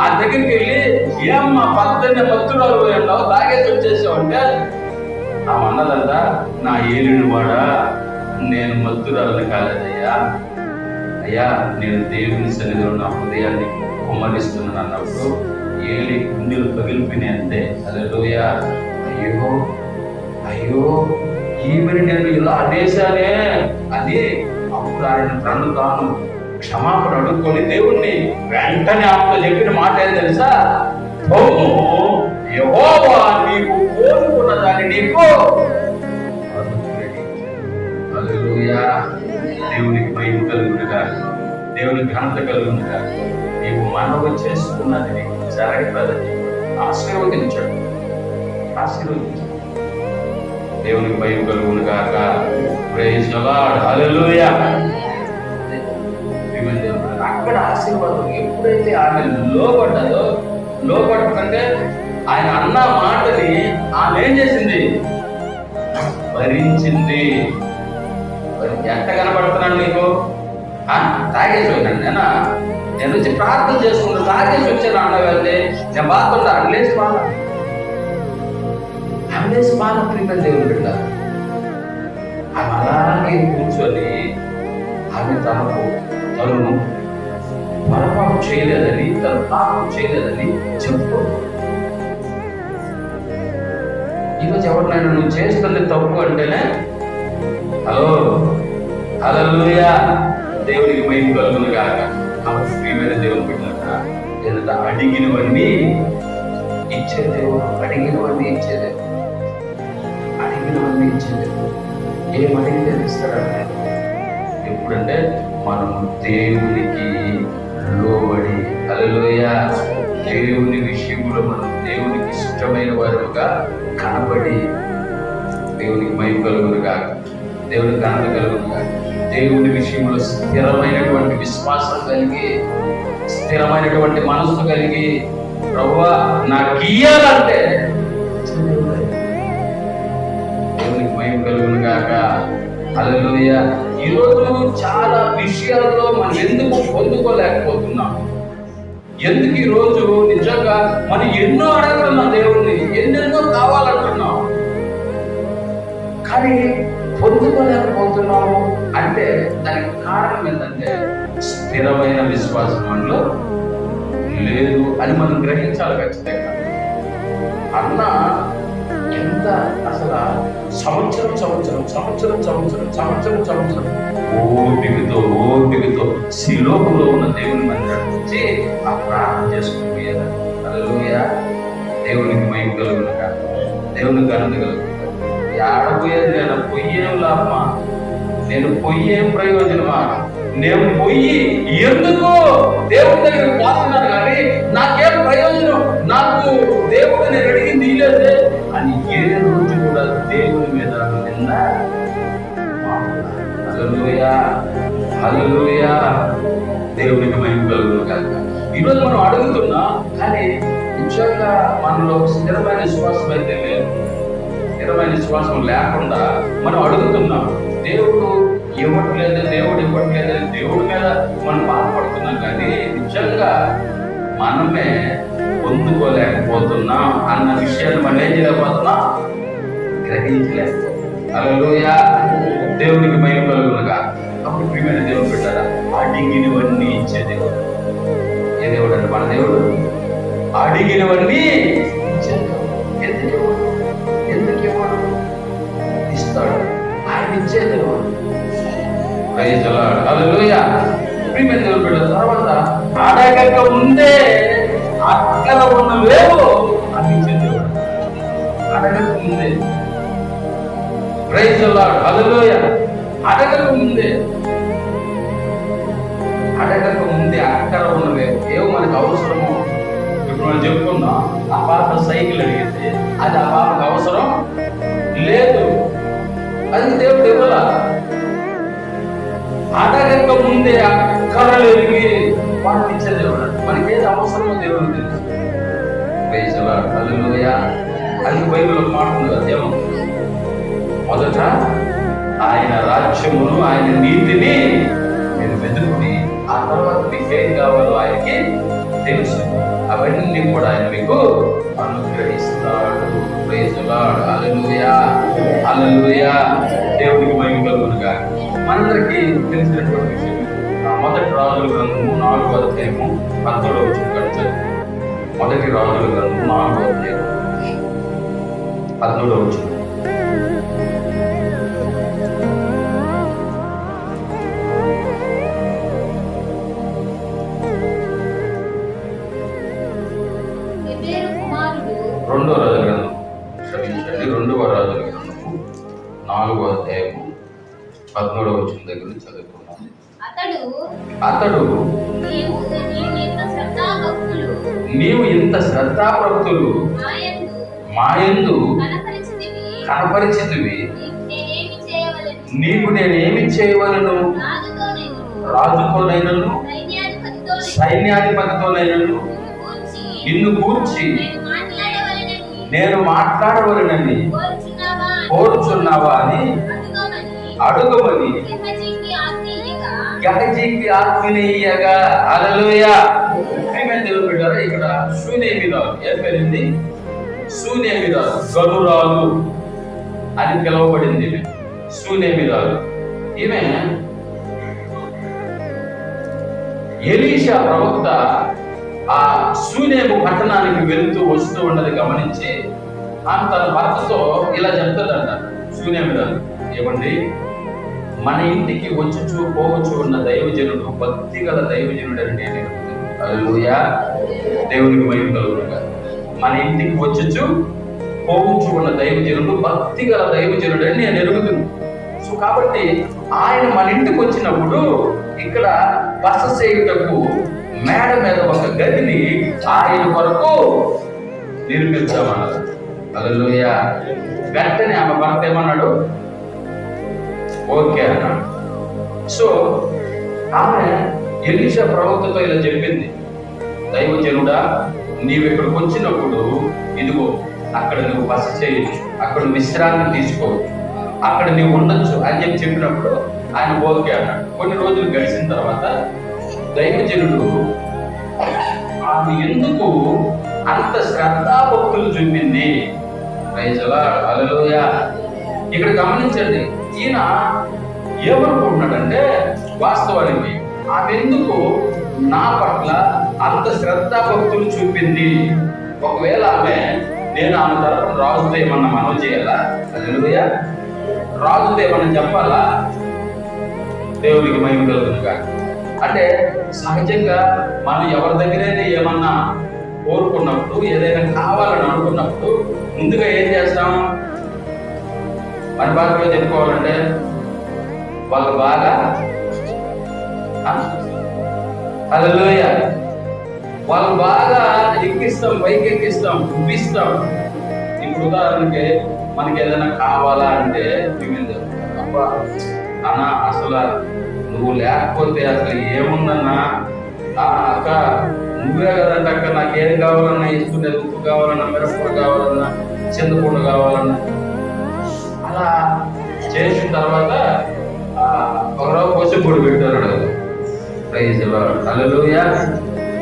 ఆ దగ్గరికి వెళ్ళి, ఏమ్మా పద్దెన్నే మత్తురాలు పోయి ఉంటావు, తాగేసి వచ్చేసావంటే ఆమె అన్నదంట, నా ఏలిని వాడా, నేను మత్తురాలని కాలేదయ్యా, అయ్యా నేను దేవుని సన్నిధిలో నా హృదయాన్ని కుమ్మరిస్తున్నాను అన్నప్పుడు ఏలి గుండెలు పగిలిపోయినాయి అంతే. హల్లెలూయా. అయ్యో ఈమెని నేను ఇలా అనేశానే అని అప్పుడు ఆయన తను తాను క్షమాపణ అడుక్కొని దేవుణ్ణి వెంటనే ఆమెతో చెప్పిన మాట ఏం తెలుసా? యెహోవా నీకు కోరుకున్న దాన్ని నీకు. హల్లెలూయా. దేవునికి మహిమ కలుగునుగా, దేవునికి ఘనత కలుగునుగా. నీవు మనవి చేసుకున్నది నీకు జరగదని ఆశీర్వదించాడు. దేవునికి భయం కలుగును గాక. Praise the lord. హల్లెలూయా. అక్కడ ఆశీర్వాదం ఎప్పుడైతే ఆమె లోపడ్డంటే ఆయన అన్న మాటని ఆమె ఏం చేసింది? భరించింది. ఎంత కనబడుతున్నాను నీకు? తాగేసి పోయినాను నేను వచ్చి ప్రార్థన చేసుకుంటా తాగేసి వచ్చాను అన్న వెళ్తే నేను బాధపడతా అన్లేసి బాధ ప్రిపేర్ దేవుని బిడ్డ. ఆమె అలాగే కూర్చొని ఆమె తను పొరపాటు చేయలేదని, తను పాపం చేయలేదని చెప్పు. ఈరోజు ఎవరినైనా నువ్వు చేస్తుంది తప్పు అంటేనే హలో హల్లెలూయా దేవునికి మహిమ కలుగును గాక. కాబట్టి ప్రియమైన దేవుని బిడ్డలారా, ఏదైనా అడిగినవన్నీ ఇచ్చే దేవుడు, అడిగినవన్నీ ఇచ్చే దేవుడు, అడిగినవన్నీ ఇచ్చే దేవుడు. ఏమడిగితే ఇస్తాడంటే ఎప్పుడంటే మనము దేవునికి లోబడి, హల్లెలూయా, దేవుని విషయంలో మనం దేవునికి ఇష్టమైన వారుగా కనబడి, దేవునికి మహిమ కలుగును గాక, దేవుని ఘనత కలుగును గాక. దేవుని విషయంలో స్థిరమైనటువంటి విశ్వాసం కలిగి, స్థిరమైనటువంటి మనస్సు కలిగి, ప్రభువా నాకు ఇయ్యాలంటే దేవునికి మహిమ కలుగును గాక. హల్లెలూయా. ఈరోజు చాలా విషయాల్లో మనం ఎందుకు పొందుకోలేకపోతున్నాం? ఎందుకు ఈరోజు నిజంగా మనం ఎన్నో అడగలున్నాం, దేవుణ్ణి ఎన్నెన్నో కావాలంటున్నాం, కానీ పొందుకోలేకపోతున్నాము అంటే దానికి కారణం ఏంటంటే స్థిరమైన విశ్వాసం మనలో లేదు అని మనం గ్రహించాలి ఖచ్చితంగా. అన్న ఎంత అసలు సంవత్సరం ఓపికతో శిలోకులో ఉన్న దేవుని మందిరానికి వచ్చి ఆ ప్రార్థన చేసుకుపోయారు. హల్లెలూయా. దేవునికి మహిమ కలుగును గాక, దేవునికి ఘనత కలుగును. ఆడపోయేది నేను పొయ్యేం లాభమా, నేను పొయ్యేం ప్రయోజనమా, నేను పొయ్యి ఎందుకు దేవుడి దగ్గర పోతున్నాను కానీ నాకేం ప్రయోజనం, నాకు దేవుడు నేను అడిగింది ఇలేదే అని ఏ రోజు కూడా దేవుని మీద నిన్న. హల్లెలూయా హల్లెలూయా దేవునికి మహిమ కలుగును గాక. ఈరోజు మనం అడుగుతున్నా కానీ నిజంగా మనలో స్థిరమైన విశ్వాసం అయితే లేదు. స్థిరమైన విశ్వాసం లేకుండా మనం అడుగుతున్నాం, దేవుడు ఇవ్వట్లేదు దేవుడి మీద మనం బాధపడుతున్నాం కానీ నిజంగా మనమే పొందుకోలేకపోతున్నాం అన్న విషయాన్ని మనం ఏం చేయలేకపోతున్నాం, గ్రహించలేకపోతున్నాం. హల్లెలూయా. దేవునికి మహిమ కలుగును గాక. అప్పుడు ప్రియమైన దేవుడు పెట్టారా, అడిగినవన్నీ ఇచ్చే దేవుడు. ఏ దేవుడు అంటే మన దేవుడు అడిగినవన్నీ ఇచ్చే దేవుడు. ఎందుకు ఇవ్వడు? ఇస్తాడు. ఆయన ఇచ్చే దేవుడు. Praise the lord. హల్లెలూయా. ప్రియమైన దేవుడు పెట్టిన తర్వాత అడగక ముందే అక్కడ ఉన్నవేవో అందించే దేవుడు. అడగక ముందే. Praise the lord. హల్లెలూయా. అడగక ముందే అక్కడ ఉన్నవేవో ఏవో మనకు అవసరము. ఇప్పుడు మనం చెప్పుకున్నాం, ఆ పాప సైకిల్ అడిగితే అది ఆ పాపకు అవసరం లేదు, అది దేవుడు ఇవ్వాల. అడగక ముందే అక్కరలు ఎరిగి వాటిని ఇచ్చే దేవుడు. మనకి ఏది అవసరమో దేవుడు తెలుసు. Praise the lord. హల్లెలూయా. అది బైబిల్లో మాట ఉంది కదా, దేవుడు మొదట ఆయన రాజ్యమును ఆయన నీతిని మీరు వెతుకుని ఆ తర్వాత మీకు ఏం కావాలో ఆయనకి తెలుసు, అవన్నీ కూడా ఆయన మీకు అనుగ్రహిస్తాడు. Praise the lord. Hallelujah hallelujah. దేవునికి మహిమ కలుగును గాక. మనందరికీ తెలిసినటువంటి విషయం, మొదటి రాజుల గ్రంథము 4వ అధ్యాయము 17వ వచనం. మొదటి రాజుల గ్రంథము 4వ అధ్యాయం 17వ వచనం. రెండవ రాజుల గ్రంథం 4వ అధ్యాయము 17వ వచనం దగ్గర నుంచి చదువుకున్నాను. అతడు నీవు ఇంత శ్రద్ధాభక్తులు మాయందు కనపరిచితివి. నీకు నేనేమి చేయవలను? రాజుతోనైనను సైన్యాధిపతితోనైనను నిన్ను గూర్చి నేను మాట్లాడవలనని కోరుచున్నావా అని అడుగమని గెహజీకి ఆజ్ఞనియ్యగా. హల్లెలూయా. దేవుని బిడ్డలారా, ఇక్కడ షూనేమిరాలు ఏం పేరింది? షూనేమిరాలు, గరురాలు అని పిలువబడింది. షూనేమిరాలు ఈమె ఎలీషా ప్రవక్త ఆ షూనేము పట్టణానికి వెళుతూ వస్తూ ఉన్నది గమనించి ఆమె తన భర్తతో ఇలా చెప్తుందంట. షూనేమిరాలు, ఏమండి, మన ఇంటికి వచ్చుచూ పోవచ్చు ఉన్న దైవజనుడు, భక్తి గల దైవజనుడు అని నేను. హల్లెలూయా. దేవునికి మహిమ కలుగునుగా. మన ఇంటికి వచ్చుచూ పోవచ్చు ఉన్న దైవజనుడు, భక్తి గల దైవజనుడు అని నేను ఎరుగుతున్నాను. సో కాబట్టి ఆయన మన ఇంటికి వచ్చినప్పుడు ఇక్కడ బస చేయుటకు మేడ మీద ఒక గదిని ఆయన కొరకు నిర్మించామన్నారు. హల్లెలూయా. వెంటనే ఆమె భర్త ఏమన్నాడు? ఓకే అన్నాడు. సో ఆమె ఎలీషా ప్రవక్తతో ఇలా చెప్పింది, దైవజనుడా, నీవు ఇక్కడికి వచ్చినప్పుడు ఇదిగో అక్కడ నువ్వు బస చేయొచ్చు, అక్కడ విశ్రాంతి తీసుకోవచ్చు, అక్కడ నీవు ఉండొచ్చు అని చెప్పినప్పుడు ఆయన ఓకే అన్నాడు. కొన్ని రోజులు గడిచిన తర్వాత దైవజనుడు ఆమె ఎందుకు అంత శ్రద్ధాభక్తులు చూపింది? Praise lord. హల్లెలూయా. ఇక్కడ గమనించండి, ఈయన ఏమనుకుంటున్నాడంటే వాస్తవానికి ఆమె ఎందుకు నా పట్ల అంత శ్రద్ధాభక్తులు చూపింది? ఒకవేళ నేను ఆమె తరఫున రాజుతో ఏమన్నా మనం చేయాలా? హల్లెలూయా. రాజుతో ఏమన్నా చెప్పాలా? దేవునికి మహిమ కలుగునుగా. అంటే సహజంగా మనం ఎవరి దగ్గరైనా ఏమన్నా కోరుకున్నప్పుడు, ఏదైనా కావాలని అనుకున్నప్పుడు ముందుగా ఏం చేస్తాం? మన భాషలో చెప్పుకోవాలంటే వాళ్ళు బాగా హల్లెలూయా, వాళ్ళు బాగా ఎక్కిస్తాం, పైకి ఎక్కిస్తాం, ఉబ్బిస్తాం. ఇప్పుడు ఉదాహరణకి మనకి ఏదైనా కావాలా అంటే అబ్బా అన్నా, అసలు నువ్వు లేకపోతే అసలు ఏముందన్నా, అక్క నువ్వే కదంటే అక్క, నాకేం కావాలన్నా ఇస్తుండే, ఉప్పు కావాలన్నా, మిరపూర కావాలన్నా, చింతపండు కావాలన్నా, అలా చేసిన తర్వాత ఒకరో కోసం పొడి పెట్టారు. Praise lord. హల్లెలూయా.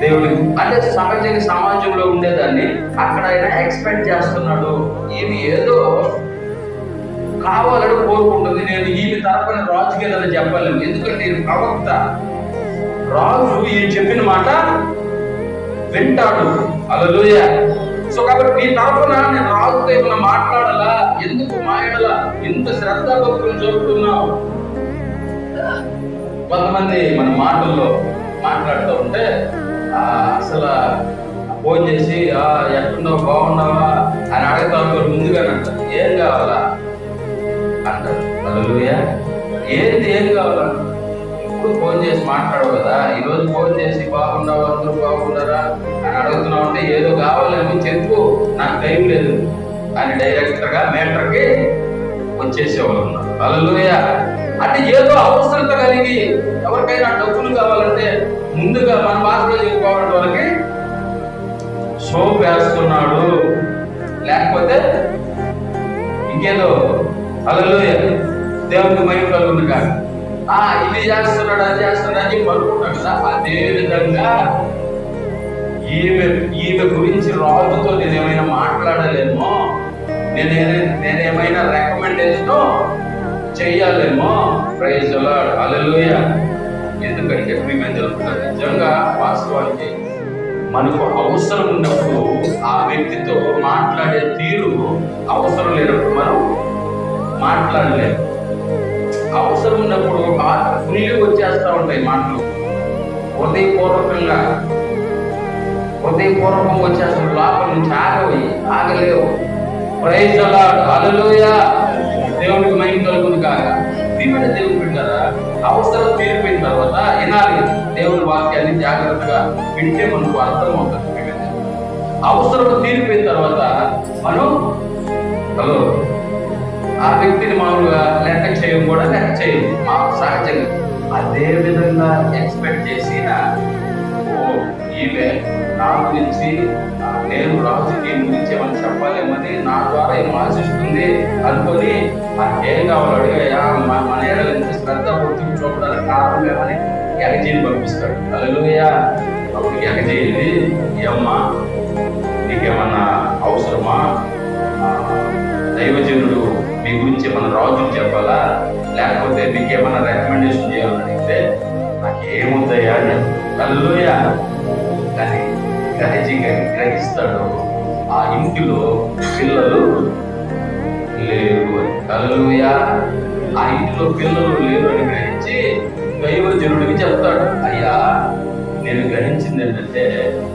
దేవుడికి అంటే సహజంగా సమాజంలో ఉండేదాన్ని అక్కడ ఆయన ఎక్స్పెక్ట్ చేస్తున్నాడు. ఈమె ఏదో కావాలని కోరుకుంటుంది. నేను ఈమె తరపున రాజుకి ఏదైనా చెప్పలేము, ఎందుకంటే నేను ప్రవక్త. రాజు ఈయన చెప్పిన మాట వింటాడు. హల్లెలూయా. సో కాబట్టి నీ తరపున నేను రాజుతో ఏమైనా మాట్లాడాలా? ఎందుకు మాయడలా ఇంత శ్రద్ధాభక్తులు చూపుతున్నావు? కొంతమంది మన మాటల్లో మాట్లాడుతూ ఉంటే అసలు ఫోన్ చేసి ఎట్లున్నావు, బాగున్నావా అని అడగతాను ముందుగానే అంటారు. ఏం కావాలా అంటారు. హల్లెలూయా. ఏం కావాలా? ఇప్పుడు ఫోన్ చేసి మాట్లాడవు కదా, ఈరోజు ఫోన్ చేసి బాగున్నావా, అందరూ బాగున్నారా అని అడుగుతున్నావు అంటే ఏదో కావాలేమో చెప్పు, నాకు టైం లేదు అని డైరెక్టర్గా మేటర్కి వచ్చేసేవాళ్ళు ఉన్నారు. హల్లెలూయా. అంటే ఏదో అవసరత కలిగి ఎవరికైనా డబ్బులు కావాలంటే ముందుగా మన భాషలో చెప్పుకోవాలంటే వాళ్ళకి సోప్ వేస్తున్నాడు, లేకపోతే ఇంకేదో. హల్లెలూయా. దేవునికి మహిమ కలుగునుగా. ఇది చేస్తున్నాడు, అది చేస్తున్నాడు అని అనుకుంటున్నాడు కదా. అదే విధంగా ఈమె గురించి రాజుతో నేనేమైనా మాట్లాడలేమో, నేనేమైనా రికమెండేషన్ చెయ్యాలేమో. Praise lord. హల్లెలూయా. ఎందుకంటే ప్రియమైన జరుగుతుంది. నిజంగా వాస్తవానికి మనకు అవసరం ఉన్నప్పుడు ఆ వ్యక్తితో మాట్లాడే తీరు అవసరం లేనప్పుడు మనం మాట్లాడలేము. అవసరం ఉన్నప్పుడు ఫుల్లి వచ్చేస్తూ ఉంటాయి మాటలు, హృదయపూర్వకంగా వచ్చేస్తాడు. లోపల నుంచి ఆగలేవు. Praise the lord. హల్లెలూయా. దేవునికి మహిమ కలుగును కాక. ప్రియమైన దేవుని బిడ్డలారా, అవసరం తీరిపోయిన తర్వాత వినాలి దేవుని వాక్యాన్ని జాగ్రత్తగా వింటే మనకు అర్థమవుతుంది. అవసరం తీరిపోయిన తర్వాత మనం ఆ వ్యక్తిని మామూలుగా లెక్క చేయం కూడా లెక్క చేయం మా సహజంగా. అదే విధంగా ఎక్స్పెక్ట్ చేసిన ఈమె నా గురించి నేను రాజుకి గురించి ఏమని చెప్పాలేమని నా ద్వారా ఏమో ఆశిస్తుంది అనుకొని ఏం కావాలో అడిగా మన ఏడాది నుంచి శ్రద్ధ పూర్తి చూపడానికి కారణం ఏమని ఎగజీని పంపిస్తాడు. హల్లెలూయా. అప్పుడు ఎగజేయింది, ఏమ్మా నీకేమన్నా అవసరమా, దైవజనుడు మీ గురించి ఏమన్నా రాజుకి చెప్పాలా, లేకపోతే మీకేమన్నా రికమెండేషన్ చేయాలని అడిగితే నాకేముందయ్యా అని. హల్లెలూయా. కానీ గ్రహిస్తాడు ఆ ఇంటిలో పిల్లలు లేరు అని. హల్లెలూయా. ఆ ఇంటిలో పిల్లలు లేరు అని గ్రహించి దైవజనుడికి చెప్తాడు, అయ్యా నేను గ్రహించింది ఏంటంటే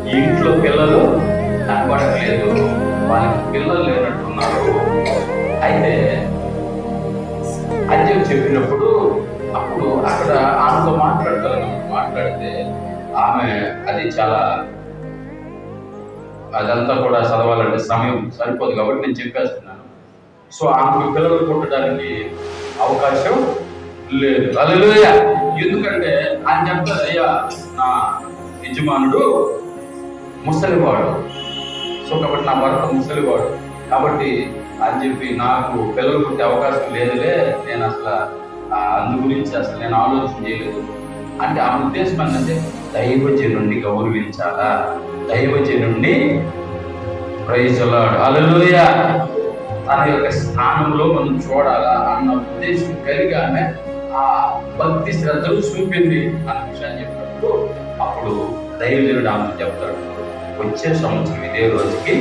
ఈ ఇంట్లో పిల్లలు కనబడట్లేదు, వాళ్ళకి పిల్లలు లేనట్టున్నారు. అయితే అని చెప్పినప్పుడు అప్పుడు అక్కడ ఆమెతో మాట్లాడితే ఆమె అది చాలా అదంతా కూడా చదవాలంటే సమయం సరిపోదు కాబట్టి నేను చెప్పేస్తున్నాను. సో ఆమెకు పిల్లలు పుట్టడానికి అవకాశం లేదు. హల్లెలూయా. ఎందుకంటే ఆయన చెప్తారు, అయ్యా నా యజమానుడు ముసలివాడు, సో కాబట్టి నా భర్త ముసలివాడు కాబట్టి అని చెప్పి నాకు పిల్లలు పుట్టే అవకాశం లేదులే, నేను అసలు అందు గురించి అసలు నేను ఆలోచన చేయలేదు అంటే ఆ ఉద్దేశం ఏంటంటే దైవజనుడిని గౌరవించాలా, దైవజనుడిని ప్రైజ్ ది లార్డ్ హల్లెలూయా తన యొక్క స్థానంలో మనం చూడాలా అన్న ఉద్దేశం కలిగి ఆమె ఆ భక్తి శ్రద్ధలు చూపింది అన్న విషయాన్ని చెప్పినప్పుడు అప్పుడు దైవజనుడు ఆమె చెప్తాడు, వచ్చే సంవత్సరం ఇదే రోజుకి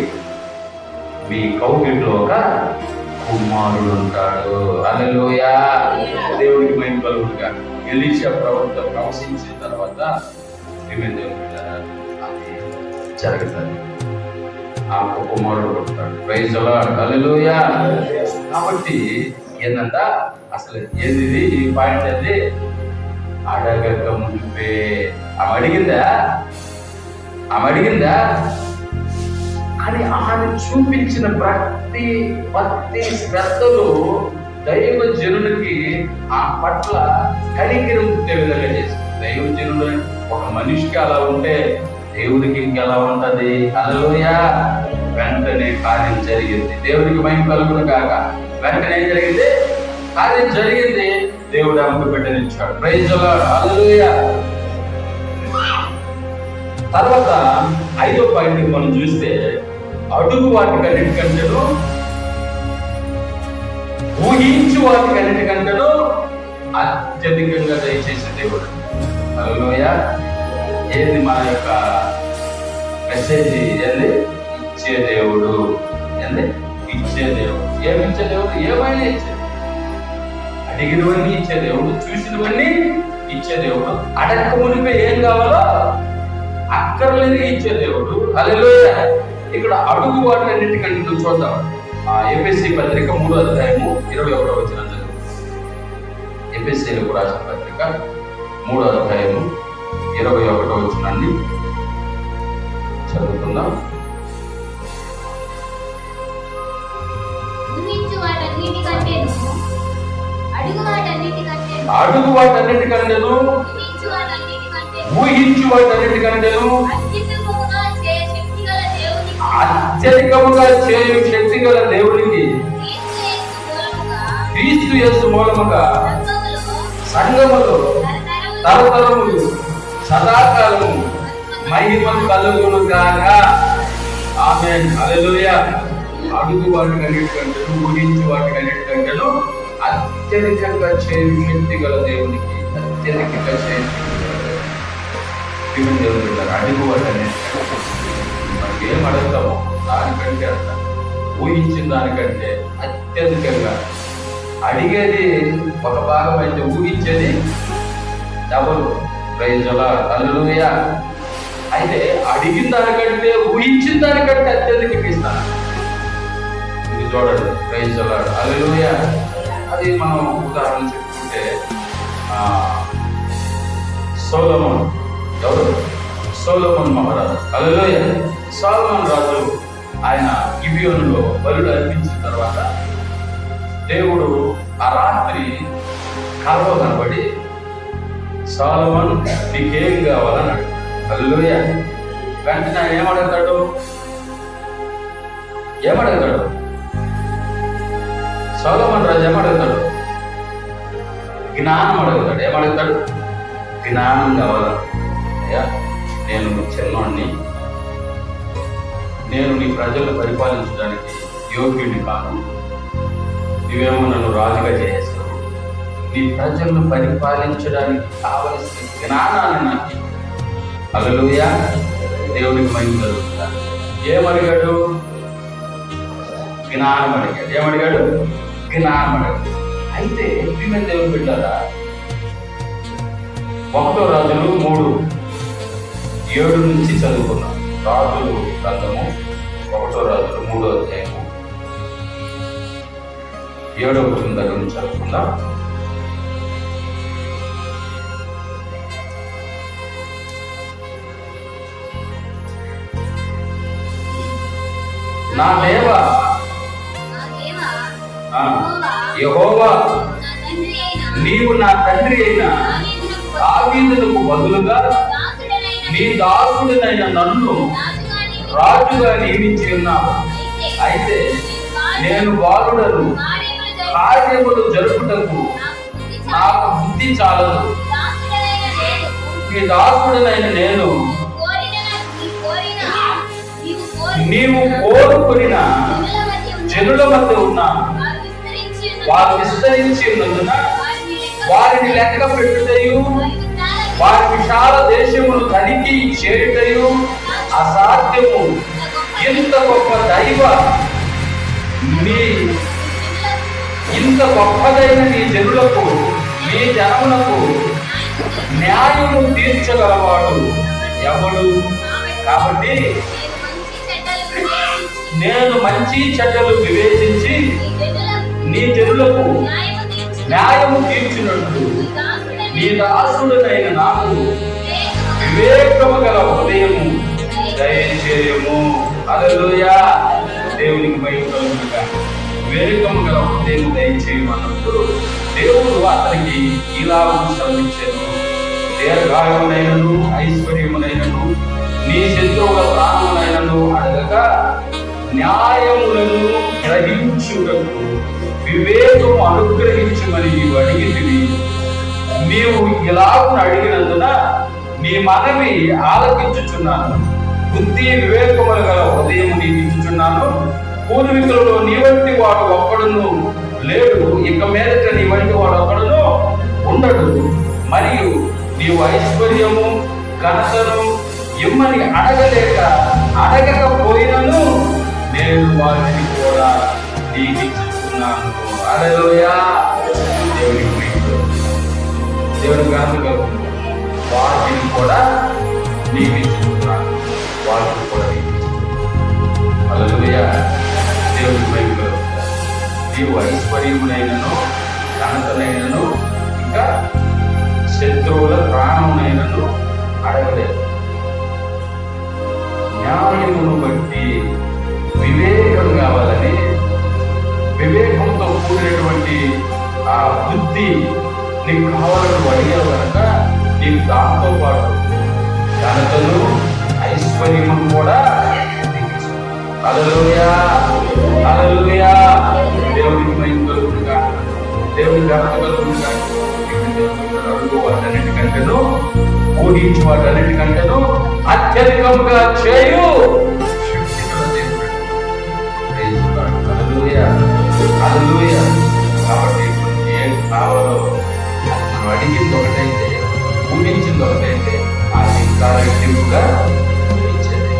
మీ కౌగిట్లో ఒక కుమారుడు ఉంటాడు. హల్లెలూయా. దేవుడికి మహిమ కలుగునుగా. ఎలీషా ప్రవక్త ప్రవచించిన తర్వాత అది జరుగుతుంది, ఆ కుమారుడు పుడతాడు. Praise the lord hallelujah. కాబట్టి ఏంటంట అసలు ఏది ఈ పాయింట్ అది అడగక మునిపే ఆమె అడిగిందా కానీ ఆమె చూపించిన ప్రతి భక్తి శ్రద్ధలు దైవజనునికి ఆ పట్ల కనికరం పుట్టే విధంగా చేసింది. దైవజనుడు ఒక మనిషికి అలా ఉంటే దేవుడికి ఇంకెలా ఉంటది. హల్లెలూయా. వెంటనే కార్యం జరిగింది. దేవుడికి మహిమ కలుగును కాక. వెంటనే ఏం జరిగింది? కార్యం జరిగింది. దేవుడు ఆమెకు బిడ్డనిచ్చాడు. ప్రైజ్ ది లార్డ్ హల్లెలూయా. తర్వాత 5వ పాయింట్ మనం చూస్తే అడుగు వాటికన్నిటికంటేను ఊహించు వాటికన్నిటికంటేను అత్యధికంగా దయచేసే దేవుడు. హల్లెలూయా. ఏది మన యొక్క మెసేజ్ ఏంది? ఇచ్చే దేవుడు. ఏంది? ఇచ్చే దేవుడు. ఏమిచ్చే దేవుడు? ఏమైనా ఇచ్చే, అడిగినవన్నీ ఇచ్చే దేవుడు, చూసినవన్నీ ఇచ్చే దేవుడు, అడక్క మునిపే ఏం కావాలో అక్కర్లేని ఇచ్చే దేవుడు. హల్లెలూయా. ఇక్కడ అడుగు వాటిలన్నిటికంటే చూద్దాం. ఎఫెసీ పత్రిక 3వ అధ్యాయము 21వ వచనం చదువు. ఎఫెసీలకు రాసిన పత్రిక 3వ అధ్యాయము 21వ వచనాన్ని చదువుకుందాం. అడుగు వాటన్నిటికంటేను ఊహించు వాటన్నిటికంటేను అత్యధికముగా చేయు శక్తి గల దేవునికి క్రీస్తు యేసు మూలముగా సంఘములో తరతరములు సదాకాలము మహిమ కలుగును గాక. ఆమేన్. హల్లెలూయా. అడుగు వాటికన్నిటికంటేను ఊహించు వాటికన్నిటికంటేను అత్యధికంగా చేయు శక్తి గల దేవునికి, అత్యధికంగా చేయు దేవుడు అడుగు వాటన్నిటికంటే మనకి ఏం అడుగుతామో దానికంటే అంట ఊహించిన దానికంటే అత్యధికంగా. అడిగేది ఒక భాగం అయితే ఊహించేది డబుల్. ప్రైజ్ ది లార్డ్ హల్లెలూయా. అయితే అడిగిన దానికంటే ఊహించిన దానికంటే అత్యధికంగా ఇస్తాను. ఇది చూడండి. Praise the lord hallelujah. అది మనం ఉదాహరణ చెప్పుకుంటే సొలొమోన్. ఎవరు? సొలొమోన్ మహారాజు. హల్లెలూయా. సొలొమోన్ రాజు ఆయన గిబియోనులో బలులు అర్పించిన తర్వాత దేవుడు ఆ రాత్రి కలలో కనబడి సొలొమోన్ నీకేం కావాలన్నాడు. హల్లెలూయా. వెంటనే ఆయన ఏమడుగుతాడు? సొలొమోన్ రాజు ఏమడుగుతాడు? జ్ఞానం అడుగుతాడు. ఏమడుగుతాడు? జ్ఞానం కావాలా? అయ్యా, నేను చిన్నోడిని, నేను నీ ప్రజలను పరిపాలించడానికి యోగ్యుడిని కాను, నువ్వేమో నన్ను రాజుగా చేస్తావు, నీ ప్రజలను పరిపాలించడానికి కావలసిన జ్ఞానాన్ని నాకు. హల్లెలూయా. దేవునికి మహిమ కలుగుతుంది. ఏమడిగాడు? జ్ఞానం అడిగాడు. ఏమడిగాడు? జ్ఞానం అడిగాడు. అయితే ప్రియమైన దేవుని బిడ్డలారా, 1 రాజులు 3:7 నుంచి చదువుకున్నాం. రాజులు గ్రంథము 1 రాజులు 3వ అధ్యాయము 7వ వచనం దగ్గర నుంచి చదువుకుందాం. నా దేవా యెహోవా, నీవు నా తండ్రి అయిన దావీదునకు బదులుగా నీ దాసుడినైన నన్ను రాజుగా నియమించి ఉన్నావు. అయితే నేను బాలుడను, కార్యములు జరుపుటకు నాకు బుద్ధి చాలదు. నీ దాసుడినైన నేను నీవు కోరుకున్న జనుల మధ్య ఉన్నాను. వారు విస్తరించి ఉన్నందున వారిని లెక్క పెట్టుటయు వారి విశాల దేశమును తనిఖీ చేయుటయు అసాధ్యము. ఇంత గొప్ప ఇంత గొప్పదైన నీ జనులకు, నీ జనములకు న్యాయము తీర్చగలవాడు ఎవడు? కాబట్టి నేను మంచి చెడ్డలు వివేచించి నీ జనులకు న్యాయము తీర్చినట్లు నీ దాసుడనైన నాకు వివేకము గల హృదయము దయచేయము. హల్లెలూయా. దేవునికి మహిమ కలుగునుగా. వివేకము గల హృదయము దయచేయమన్నప్పుడు దేవుడు అతనికి ఇలా శ్రమించెను. దీర్ఘాయునైనను ఐశ్వర్యమునైనను నీ శత్రువుల ప్రాణమునైనను అడగక న్యాయములను గ్రహించుటకు వివేకము అనుగ్రహించమని నీవు అడిగితివి. నీవు ఇలాగున అడిగినందున నీ మనవి ఆలకించుచున్నాను. బుద్ధి వివేకములు గల హృదయం నీకు ఇచ్చుచున్నాను. పూర్వీకులలో నీ వంటి వాడు ఒక్కడును లేడు, ఇక మీదట నీ వంటి వాడు ఒక్కడును ఉండడు. మరియు నీవు ఐశ్వర్యము ఘనతను ఇమ్మని అడగకపోయినను నేను వాటిని కూడా నీకు ఇచ్చుచున్నాను. హల్లెలూయా. దేవుని గాను వాటిని కూడా నీకు ఇచ్చుచున్నాను. వాటిని కూడా నీకు ఇచ్చుచున్నాను. హల్లెలూయా. దేవుని మహిమ నీవు ఐశ్వర్యమునైనను ఘనతనైనను ఇంకా శత్రువుల ప్రాణమునైనను అడగలేదు. న్యాయమును బట్టి వివేకం కావాలని, వివేకంతో కూడినటువంటి ఆ బుద్ధి నీకు కావాలని అడిగావు కనుక నీకు దాంతో పాటు ఘనతను ఐశ్వర్యము కూడా. హల్లెలూయా. హల్లెలూయా. దేవునికి మహిమ కలుగునుగా. దేవుని ఘనత కలుగునుగా. అడుగు వాటన్నిటికంటేను, ఊహించు వాటన్నిటికంటేను అత్యధికంగా చేయు. హల్లెలూయా. హల్లెలూయా. కాబట్టి ఏం కావాలో మనం అడిగింది ఒకటైతే, ఊహించింది ఒకటైతే, ఆ ఇంకా రెట్టింపుగా ఇచ్చేది.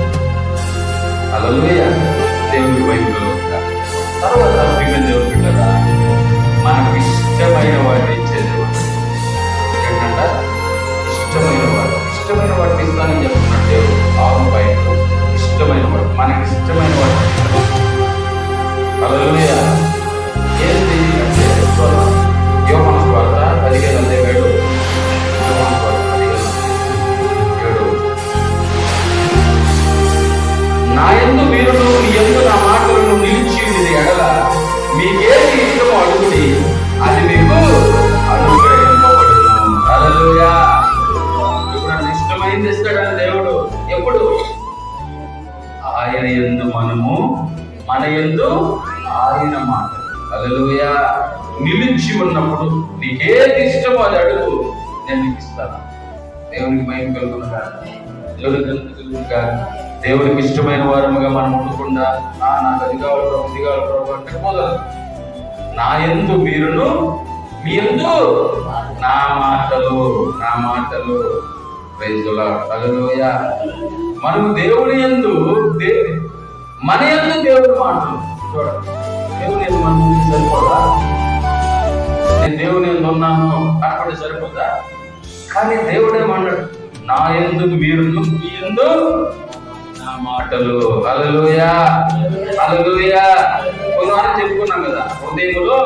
హల్లెలూయా. దేవుని వైపులో తర్వాత దేవుని బిడ్డగా మనకు ఇష్టమైన వాటిని ఇచ్చేది. ఏంటంటే ఇష్టమైన వాటిని ఇస్తానని చెప్తున్నాడు దేవుడు. 6 పాయింట్లు. ఇష్టమైన వాడు, మనకి ఇష్టమైన వాడు. హల్లెలూయా. ఏంటి అంటే యోహాను సువార్త 15:7. యోహాను సువార్త 15:7. నా యందు మీరును నిలిచి ఉన్నప్పుడు నీకేది ఇష్టమో అది అడుగు, నేను నీకు ఇస్తాను. దేవునికి మహిమ కలుగునుగా, దేవునికి దేవునికి ఇష్టమైన వారముగా మనం ఉండకుండా నాకు అది కావాలి ప్రభు, ఇది కావాలి ప్రభు అంటే పోదాం. నా యందు మీరును, మీ యందు నా మాటలు ప్రైజ్ ది లార్డ్, హల్లెలూయా. మనం దేవుని యందు మన యందు దేవుని మాటలు చూడండి. దేవుని యందు మనం సరిపోదా? నేను దేవుని యందు ఉన్నాను కనపడి సరిపోదా? కానీ దేవుడేమన్నాడు, నా యందు మీరును, మీ యందు నా మాటలు, హల్లెలూయా హల్లెలూయా. కొన్నాళ్ళు చెప్పుకున్నాం కదా, హృదయంలో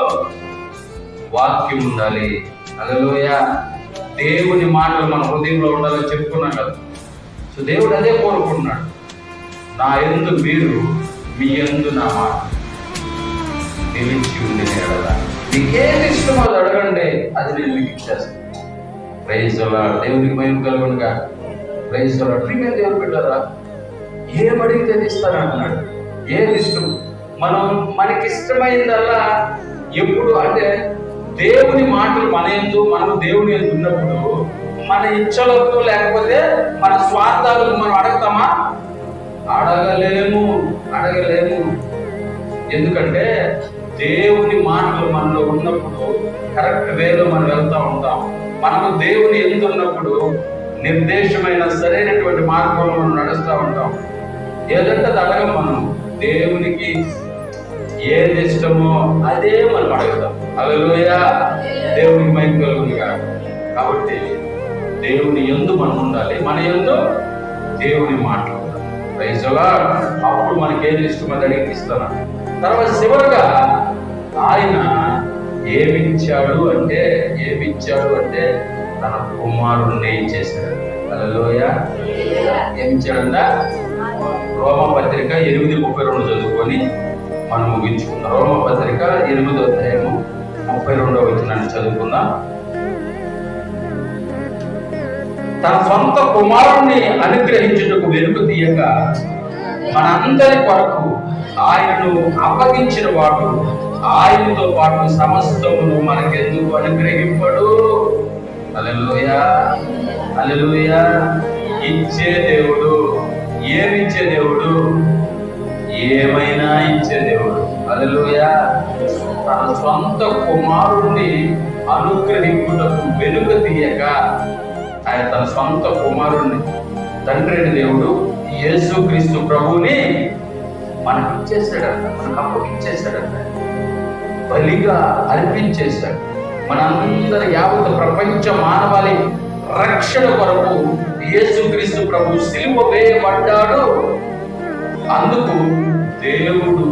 వాక్యం ఉండాలి, హల్లెలూయా. దేవుని మాటలు మన హృదయంలో ఉండాలని చెప్పుకున్నాం కదా. సో దేవుడు అదే కోరుకుంటున్నాడు, నా యందు మీరు, మీ యందు నా మాట నిలిచి ఉంది. మీకేది ఇష్టమో అది అడగండి, అది నేను మీకు ఇచ్చేస్తాను. ప్రైజ్ ది లార్డ్, దేవునికి మహిమ కలుగునుగా. Praise the lord. ప్రియమైన దేవుని బిడ్డలారా, ఏం అడిగితే ఇస్తాను అంటున్నాడు. ఏది ఇష్టం మనకి ఇష్టమైందల్లా ఎప్పుడు అంటే దేవుని మాటలు మన యందు, మనం దేవుని యందు ఉన్నప్పుడు మన ఇచ్చలతో లేకపోతే మన స్వార్థాలకు మనం అడగతామా? అడగలేము. ఎందుకంటే దేవుని మాటలు మనలో ఉన్నప్పుడు కరెక్ట్ వేలో మనం వెళ్తా ఉంటాం. మనము దేవుని యందు ఉన్నప్పుడు నిర్దేశమైన సరైనటువంటి మార్గంలో మనం నడుస్తూ ఉంటాం. ఏదంటే అడగం. మనం దేవునికి ఏది ఇష్టమో అదే మనం అడుగుతాం. హల్లెలూయా, దేవునికి మహిమ కలుగునుగా. కాబట్టి దేవుని యందు మనం ఉండాలి, మన యందు దేవుని మాటలు. Praise the Lord. అప్పుడు మనకి ఏది ఇష్టమో అది అడిగి ఇస్తాను. తర్వాత చివరగా ఆయన ఏమిచ్చాడు అంటే తన కుమారుణ్ణి ఇచ్చేశాడు. హల్లెలూయా. ఏమి ఇచ్చాడంట? రోమపత్రిక 8:32 చదువుకొని మనం ముగించుకుందాం. రోమపత్రిక 8వ అధ్యాయము 32వ వచనాన్ని చదువుకుందాం. తన సొంత కుమారుణ్ణి అనుగ్రహించుటకు వెనుక తీయక మనందరి కొరకు ఆయనను అప్పగించిన వాడు ఆయనతో పాటు సమస్తమును మనకెందుకు అనుగ్రహింపడు? హల్లెలూయా హల్లెలూయా. ఇచ్చే దేవుడు, ఏమిచ్చే దేవుడు? ఏమైనా ఇచ్చే దేవుడు. హల్లెలూయా. తన సొంత కుమారుణ్ణి అనుగ్రహింపుటకు వెనుక తీయక ఆయన తన సొంత కుమారుణ్ణి, తండ్రి దేవుడు యేసుక్రీస్తు ప్రభువుని మనకు ఇచ్చేసాడంట, మనకు అప్పగించేశాడంట, బలిగా అర్పించేశాడు. మనందరి యావత్ ప్రపంచ మానవాళి రక్షణ కొరకు యేసుక్రీస్తు ప్రభు సిలువ వేయబడ్డాడు. అందుకు దేవుడు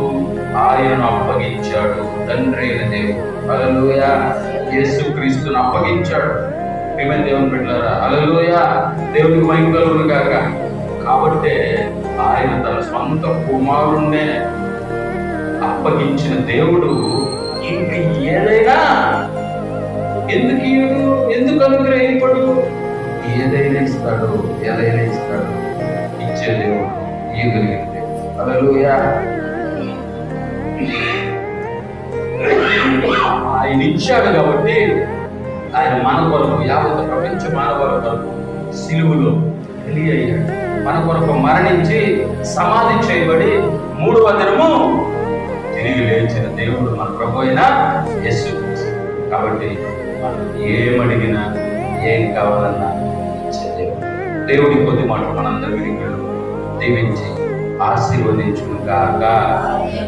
ఆయనను అప్పగించాడు. తండ్రి అయిన దేవుడు, హల్లెలూయా, యేసుక్రీస్తును అప్పగించాడు. ప్రియమైన దేవుని బిడ్డలారా, హల్లెలూయా, దేవునికి మహిమ కలుగును గాక. కాబట్టి ఆయన తన సొంత కుమారుణ్ణే అప్పగించిన దేవుడు ఇంక ఏదైనా ఎందుకు అనుగ్రహింపడు? ఏదైనా ఇస్తాడు. ఇచ్చే దేవుడు, ఇయ్యగలిగిన దేవుడు. హల్లెలూయా. ఆయన ఇచ్చాడు కాబట్టి ఆయన మన కొరకు, యావత్ ప్రపంచ మానవాల కొరకు సిలువలో బలి అయ్యాడు. మన కొరకు మరణించి సమాధి చేయబడి 3వ దినము తిరిగి లేచిన దేవుడు మన ప్రభు అయిన యేసుక్రీస్తు. కాబట్టి మనం ఏమడిగినా ఏం కావాలన్నా ఇచ్చే దేవుడు. దేవుడి కొద్ది మాట మనందరి దీవించి ఆశీర్వదించును గాక.